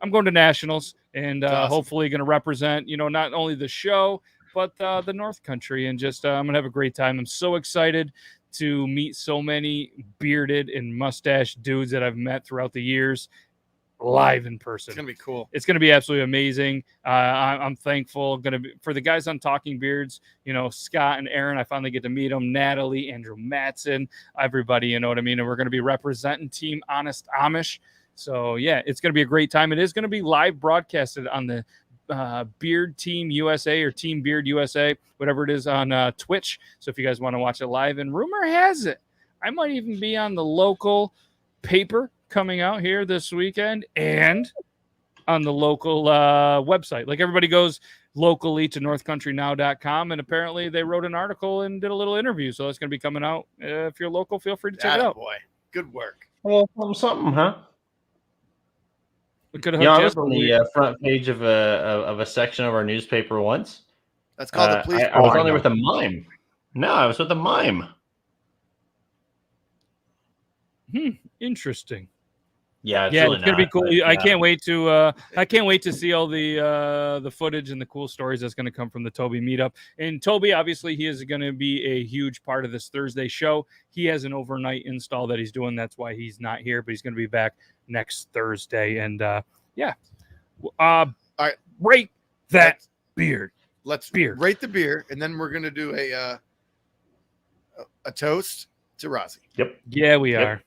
I'm going to nationals and hopefully going to represent, not only the show, but the North Country, and just I'm gonna have a great time. I'm so excited to meet so many bearded and mustache dudes that I've met throughout the years live in person. It's gonna be cool. It's gonna be absolutely amazing. I'm thankful. For the guys on Talking Beards, Scott and Aaron. I finally get to meet them. Natalie, Andrew Matson, everybody. You know what I mean. And we're gonna be representing Team Honest Amish. So yeah, it's gonna be a great time. It is gonna be live broadcasted on the Beard Team USA or Team Beard USA, whatever it is, on Twitch. So if you guys want to watch it live, and rumor has it, I might even be on the local paper coming out here this weekend and on the local website. Like everybody goes locally to northcountrynow.com, and apparently they wrote an article and did a little interview. So that's going to be coming out. If you're local, feel free to check it out. Boy, good work. Well, something, huh? We could have I was on the front page of a section of our newspaper once. That's called the police. I was on there with a mime. No, I was with a mime. Interesting. Yeah, it's really gonna be cool. But, I can't wait to see all the footage and the cool stories that's gonna come from the Toby meetup. And Toby, obviously, he is gonna be a huge part of this Thursday show. He has an overnight install that he's doing. That's why he's not here, but he's gonna be back next Thursday. And all right, rate that beard. Let's rate the beer, and then we're gonna do a toast to Rozzy. Yep. Yeah, we are.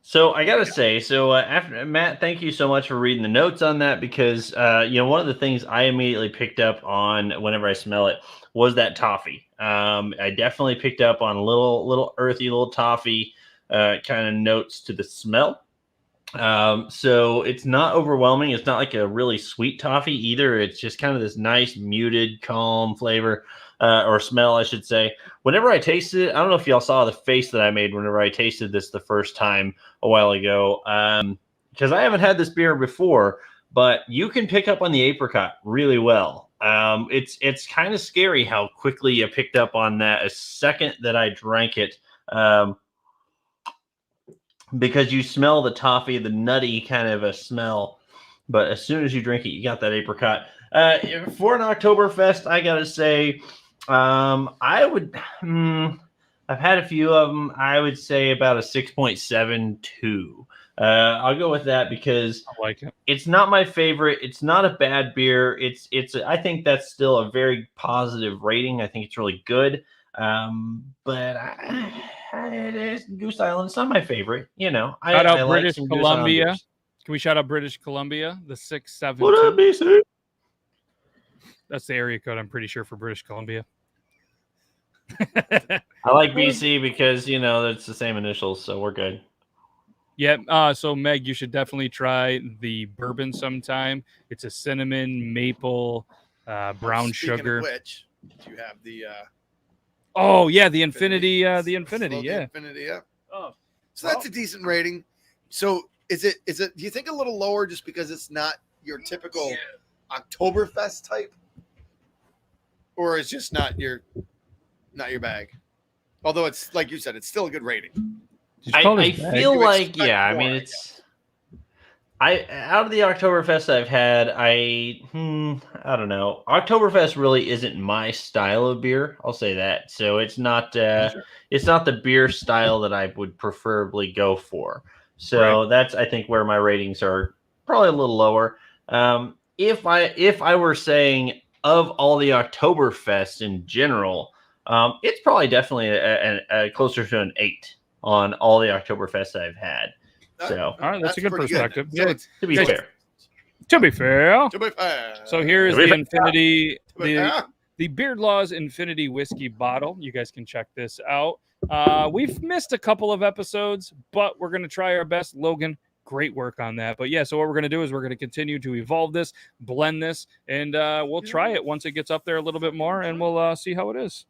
So I gotta say, after Matt, thank you so much for reading the notes on that, because one of the things I immediately picked up on whenever I smell it was that toffee. I definitely picked up on a little earthy, little toffee kind of notes to the smell. So it's not overwhelming. It's not like a really sweet toffee either. It's just kind of this nice, muted, calm flavor. Or smell, I should say. Whenever I tasted it, I don't know if y'all saw the face that I made whenever I tasted this the first time a while ago, because I haven't had this beer before, but you can pick up on the apricot really well. It's kind of scary how quickly you picked up on that a second that I drank it, because you smell the toffee, the nutty kind of a smell, but as soon as you drink it, you got that apricot. For an Oktoberfest, I gotta say, I would, I've had a few of them. I would say about a 6.72. I'll go with that because I like it. It's not my favorite. It's not a bad beer. I think that's still a very positive rating. I think it's really good. But it is Goose Island. It's not my favorite. Shout out British like Columbia. Can we shout out British Columbia? The 672. What up, BC? That's the area code, I'm pretty sure, for British Columbia. I like BC because, it's the same initials, so we're good. Yeah. So, Meg, you should definitely try the bourbon sometime. It's a cinnamon, maple, brown sugar. Of which, you have the... oh, yeah, the Infinity. The Infinity, yeah. The Infinity, yeah. Oh. So that's a decent rating. So is it? Do you think a little lower just because it's not your typical Oktoberfest type? Or it's just not your bag. Although it's like you said, it's still a good rating. I feel like, yeah, I mean, out of the Oktoberfest I've had, I don't know. Oktoberfest really isn't my style of beer. I'll say that. So it's not the beer style that I would preferably go for. So that's, I think, where my ratings are probably a little lower. If I were saying, of all the Oktoberfest in general, it's probably definitely a closer to an 8 on all the Oktoberfest I've had. So, all right, that's a good perspective. Good. Yeah, to be fair. To be fair. So here's the Infinity, the Beard Laws Infinity Whiskey bottle. You guys can check this out. We've missed a couple of episodes, but we're going to try our best. Logan, great work on that. But yeah, so what we're going to do is we're going to continue to evolve this, blend this, and we'll try it once it gets up there a little bit more, and we'll see how it is.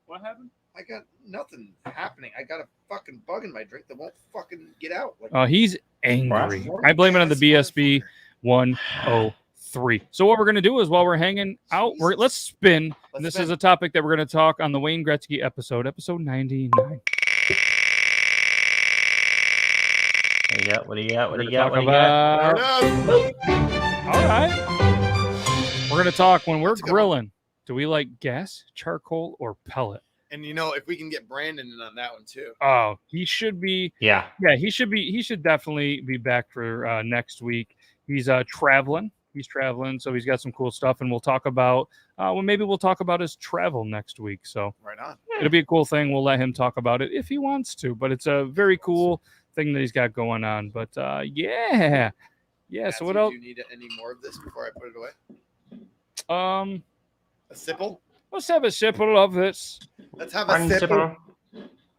What happened? I got nothing happening. I got a fucking bug in my drink that won't fucking get out. He's angry. I blame it on the BSB 103. So what we're going to do is while we're hanging out, let's spin. This is a topic that we're going to talk on the Wayne Gretzky episode 99. What do you got? All right. We're going to talk when we're grilling. Do we like gas, charcoal, or pellet? And if we can get Brandon in on that one too. Oh, he should be. Yeah, he should be. He should definitely be back for next week. He's traveling. So he's got some cool stuff, and we'll talk about. Maybe we'll talk about his travel next week. So right on. It'll be a cool thing. We'll let him talk about it if he wants to. But it's a very cool thing that he's got going on. But yeah. Matthew, so what else? Do you need any more of this before I put it away? A sipple? Let's have a sipple of this. Let's have a sipple.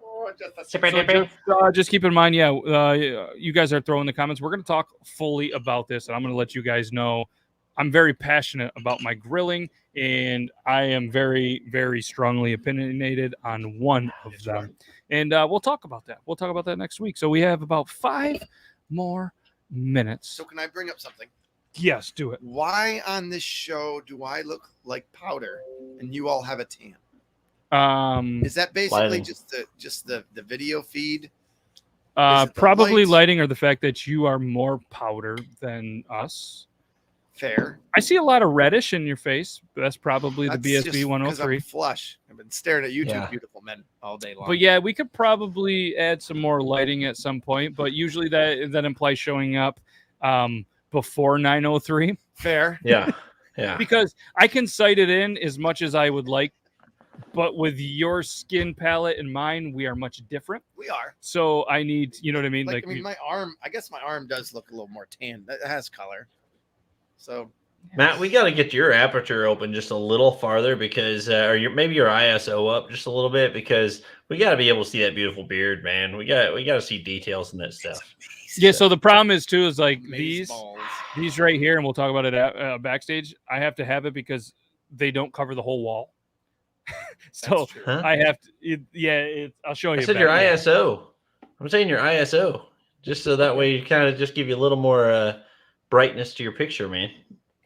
Oh, Just keep in mind, you guys are throwing the comments. We're going to talk fully about this, and I'm going to let you guys know I'm very passionate about my grilling, and I am very, very strongly opinionated on one of them. And we'll talk about that. We'll talk about that next week. So we have about 5 more minutes. So can I bring up something? Yes, do it. Why on this show do I look like powder and you all have a tan? Is that basically Lighting. just the video feed? Is it the Probably lights? lighting or the fact that you are more powder than us. Fair. I see a lot of reddish in your face, but that's probably the That's BSB just 103. I'm flush. I've been staring at you two Yeah. beautiful men all day long. But yeah, we could probably add some more lighting at some point, but usually that implies showing up before 9:03. Fair. Yeah. Yeah. Because I can sight it in as much as I would like, but with your skin palette and mine, we are much different. We are. So I need, you know what I mean? Like, I mean, my arm, I guess my arm does look a little more tan. It has color. So, Matt, we got to get your aperture open just a little farther because, maybe your ISO up just a little bit because we got to be able to see that beautiful beard, man. We got to see details in that stuff. Yeah. So the problem is too is like balls. these right here, and we'll talk about it at backstage. I have to have it because they don't cover the whole wall. So Huh? I have to. I'll show you. I said your ISO. I'm saying your ISO, just so that way you kind of just give you a little more brightness to your picture, man.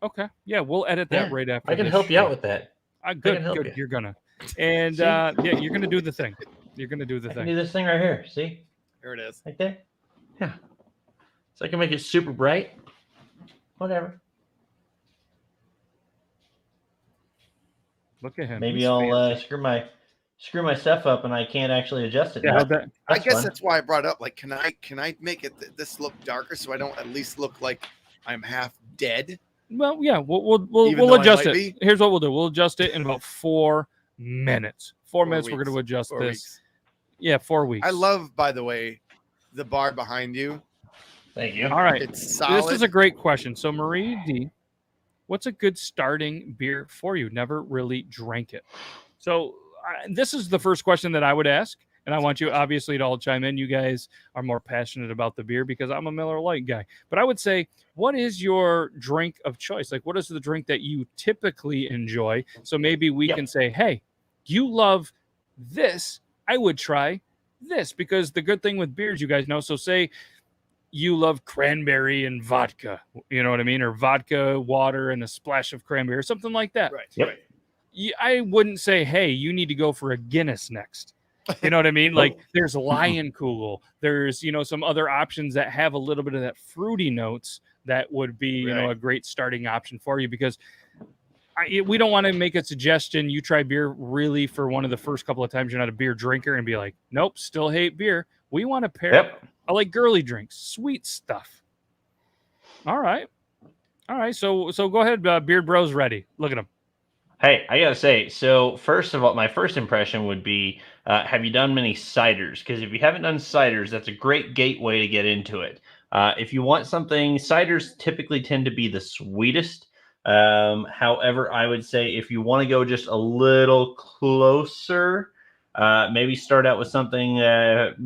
Okay. Yeah, we'll edit that right after. I can help you out with that. Good. help Good. you. You're gonna. And you're gonna do the thing. You're gonna do the I can thing. do this thing right here. See? Here it is. Like that? Yeah. So I can make it super bright. Whatever. Look at him. Maybe He's I'll fancy. screw my stuff up and I can't actually adjust it. Yeah, now. how'd that? I guess fun. that's why I brought it up. Like, can I make it this look darker so I don't at least look like I'm half dead? Well, yeah, Even we'll though I adjust might it. be? Here's what we'll do. We'll adjust it in about 4 minutes. 4 minutes. We're weeks. going to adjust 4 this. weeks. Yeah, 4 weeks. I love, by the way, the bar behind you. Thank you. All right. It's solid. This is a great question. So, Marie D, what's a good starting beer for you? Never really drank it. So, this is the first question that I would ask. And I want you, obviously, to all chime in. You guys are more passionate about the beer because I'm a Miller Lite guy. But I would say, what is your drink of choice? Like, what is the drink that you typically enjoy? So maybe we can say, hey, you love this. I would try this. Because the good thing with beers, you guys know, so say you love cranberry and vodka. You know what I mean? Or vodka, water, and a splash of cranberry or something like that. Right. Yep. Right. I wouldn't say, hey, you need to go for a Guinness next. You know what I mean? Like there's Lion Kugel. There's, some other options that have a little bit of that fruity notes that would be, a great starting option for you because we don't want to make a suggestion. You try beer really for one of the first couple of times you're not a beer drinker and be like, nope, still hate beer. We want to pair. Yep. I like girly drinks, sweet stuff. All right. So go ahead. Beard Bros ready. Look at them. Hey, I gotta say, so first of all, my first impression would be, have you done many ciders? Because if you haven't done ciders, that's a great gateway to get into it. If you want something, ciders typically tend to be the sweetest. However, I would say if you want to go just a little closer, maybe start out with something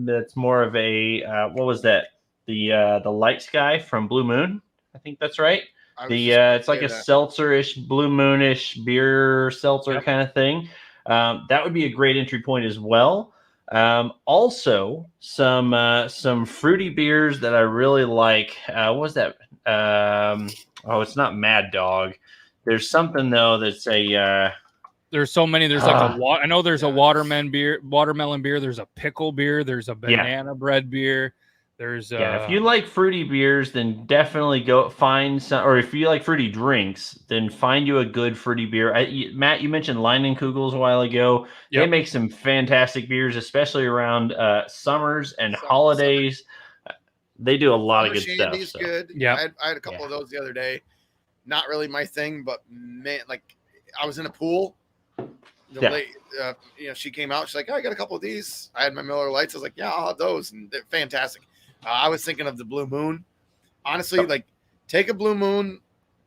that's more of a, what was that? The Light Sky from Blue Moon. I think that's right. It's like a seltzer-ish, Blue Moon-ish beer seltzer kind of thing. That would be a great entry point as well. Also, some fruity beers that I really like. What was that? It's not Mad Dog. There's something though that's a. There's so many. There's like I know there's a watermelon beer. There's a pickle beer. There's a banana bread beer. There's if you like fruity beers, then definitely go find some. Or if you like fruity drinks, then find you a good fruity beer. Matt, you mentioned Lion Kugels a while ago. Yep. They make some fantastic beers, especially around summers and holidays. They do a lot of good stuff. Shandy's good. Yeah, I had a couple of those the other day. Not really my thing, but man, like I was in a pool. She came out. She's like, "Oh, I got a couple of these." I had my Miller Lights. I was like, "Yeah, I'll have those," and they're fantastic. I was thinking of the Blue Moon. Honestly, like take a Blue Moon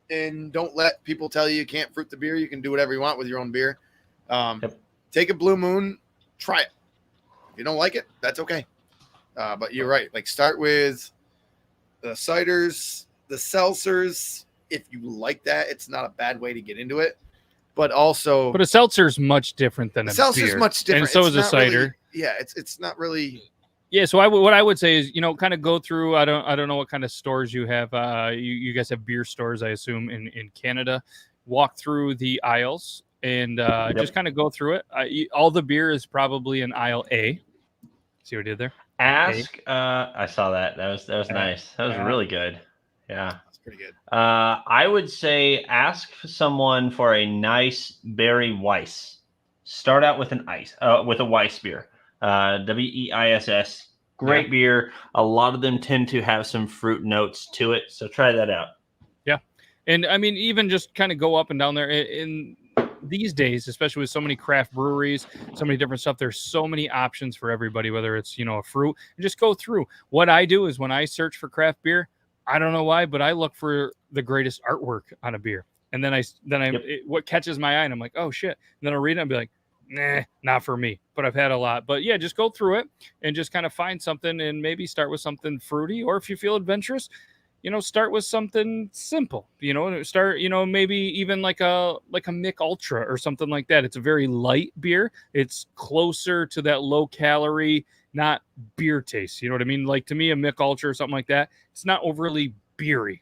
and don't let people tell you can't fruit the beer. You can do whatever you want with your own beer. Take a Blue Moon, try it. If you don't like it, that's okay. But you're right. Like start with the ciders, the seltzers. If you like that, it's not a bad way to get into it. But a seltzer is much different than a seltzer is much different. And so is a cider. Really, it's not really. Yeah, so what I would say is, kind of go through. I don't know what kind of stores you have. You guys have beer stores, I assume, in Canada. Walk through the aisles and just kind of go through it. All the beer is probably in aisle A. See what I did there? Ask. I saw that. That was nice. That was really good. Yeah, that's pretty good. I would say ask someone for a nice Berry Weiss. Start out with with a Weiss beer. Weiss. Great beer. A lot of them tend to have some fruit notes to it, so try that out. Yeah, and I mean, even just kind of go up and down there in these days, especially with so many craft breweries, so many different stuff. There's so many options for everybody, whether it's a fruit. And just go through. What I do is when I search for craft beer, I don't know why, but I look for the greatest artwork on a beer, and then what catches my eye, and I'm like, oh shit, and then I'll read it and be like, nah, not for me, but I've had a lot. But yeah, just go through it and just kind of find something and maybe start with something fruity, or if you feel adventurous, start with something simple, start, maybe even like a Mick Ultra or something like that. It's a very light beer. It's closer to that low calorie, not beer taste. You know what I mean? Like to me, a Mick Ultra or something like that, it's not overly beery.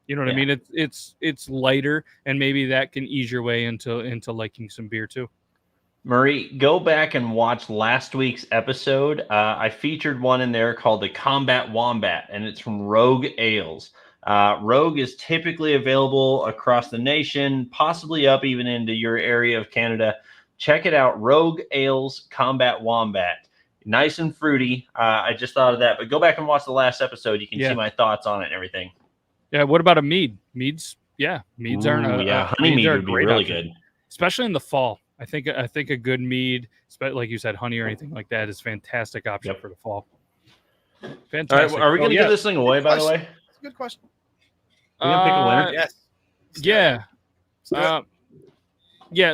You know what I mean? It's lighter, and maybe that can ease your way into liking some beer too. Murray, go back and watch last week's episode. I featured one in there called the Combat Wombat, and it's from Rogue Ales. Rogue is typically available across the nation, possibly up even into your area of Canada. Check it out, Rogue Ales Combat Wombat. Nice and fruity. I just thought of that, but go back and watch the last episode. You can see my thoughts on it and everything. Yeah, what about a mead? Meads aren't honey mead would be really good, especially in the fall. I think a good mead, like you said, honey or anything like that, is a fantastic option for the fall. Fantastic. All right, are we going to give this thing away, by the way? That's a good question. Are we going to pick a winner? Yes. Yeah.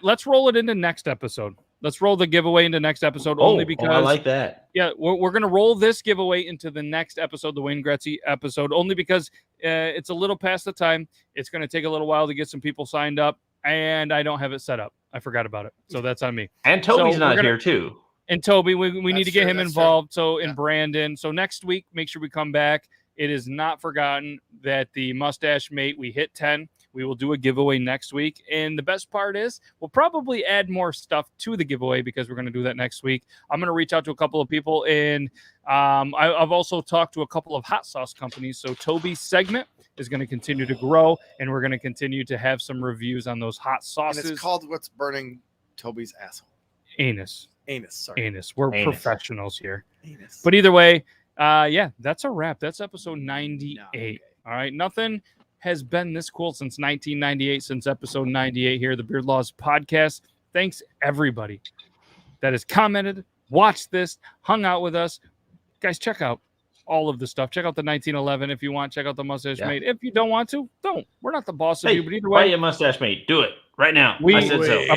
Let's roll it into next episode. Let's roll the giveaway into next episode only because I like that. Yeah, we're going to roll this giveaway into the next episode, the Wayne Gretzky episode, only because it's a little past the time. It's going to take a little while to get some people signed up, and I don't have it set up. I forgot about it. So that's on me. And Toby's not here too. And Toby, we need to get him involved. And Brandon. So next week, make sure we come back. It is not forgotten that the Mustache Mate, we hit 10. We will do a giveaway next week. And the best part is we'll probably add more stuff to the giveaway because we're going to do that next week. I'm going to reach out to a couple of people. And I've also talked to a couple of hot sauce companies. So Toby's segment is going to continue to grow, and we're going to continue to have some reviews on those hot sauces. And it's called What's Burning Toby's Asshole? Anus. Sorry. Anus. We're professionals here. Anus. But either way, that's a wrap. That's episode 98. No, okay. All right. Nothing has been this cool since 1998, since episode 98 here, the Beard Laws podcast. Thanks, everybody that has commented, watched this, hung out with us. Guys, check out all of the stuff. Check out the 1911 if you want. Check out the Mustache Mate. If you don't want to, don't. We're not the boss of you, but either way. Buy your Mustache Mate. Do it right now. We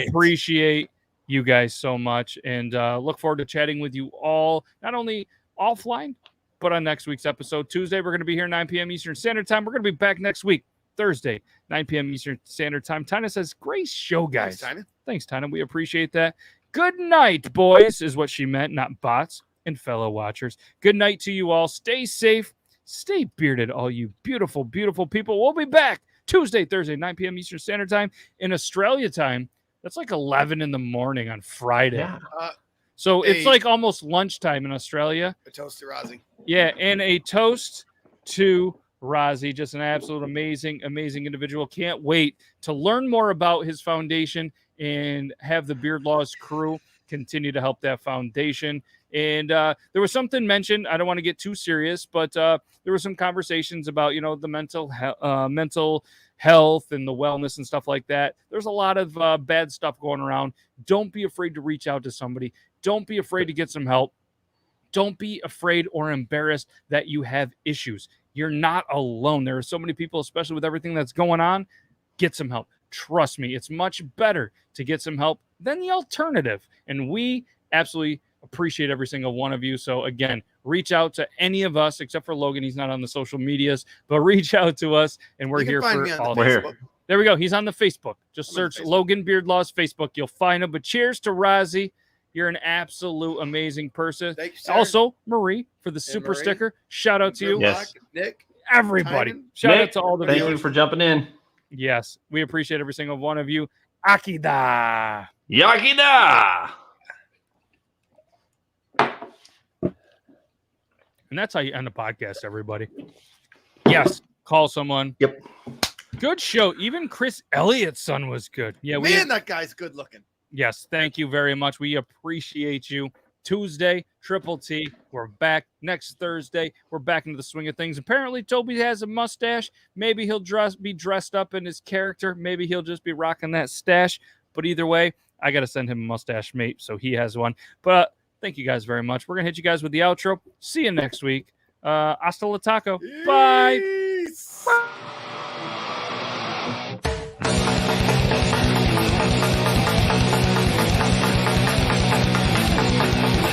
appreciate you guys so much, and look forward to chatting with you all, not only offline, but on next week's episode. Tuesday, we're going to be here 9 p.m. Eastern Standard Time. We're going to be back next week, Thursday, 9 p.m. Eastern Standard Time. Tina says, great show, guys. Thanks, Tina. We appreciate that. Good night, boys, is what she meant, not bots and fellow watchers. Good night to you all. Stay safe. Stay bearded, all you beautiful, beautiful people. We'll be back Tuesday, Thursday, 9 p.m. Eastern Standard Time. In Australia time, that's like 11 in the morning on Friday. Yeah. So it's like almost lunchtime in Australia. A toast to Rozzy. Yeah, and a toast to Rozzy. Just an absolute amazing, amazing individual. Can't wait to learn more about his foundation and have the Beard Laws crew continue to help that foundation. And there was something mentioned. I don't want to get too serious, but there were some conversations about, the mental health and the wellness and stuff like that. There's a lot of bad stuff going around. Don't be afraid to reach out to somebody. Don't be afraid to get some help. Don't be afraid or embarrassed that you have issues. You're not alone. There are so many people, especially with everything that's going on. Get some help. Trust me, it's much better to get some help than the alternative. And we absolutely appreciate every single one of you. So again, reach out to any of us except for Logan. He's not on the social medias, but reach out to us, and we're here for all. There we go. He's on the Facebook. Just search Logan Beard Laws Facebook. You'll find him. But cheers to Rozzy. You're an absolute amazing person. Thank you, sir. Also, Marie for the super Marie. sticker. Shout out to you. Yes. Nick. Everybody. Timon. Shout Nick, out to all the thank viewers. you for jumping in. Yes, we appreciate every single one of you. Akida. Yakida. And that's how you end a podcast, everybody. Yes, call someone. Yep. Good show. Even Chris Elliott's son was good. Yeah, That guy's good looking. Yes, thank you very much. We appreciate you. Tuesday, Triple T. We're back next Thursday. We're back into the swing of things. Apparently, Toby has a mustache. Maybe he'll be dressed up in his character. Maybe he'll just be rocking that stash. But either way, I got to send him a mustache mate, so he has one. But thank you guys very much. We're going to hit you guys with the outro. See you next week. Hasta la taco. Bye.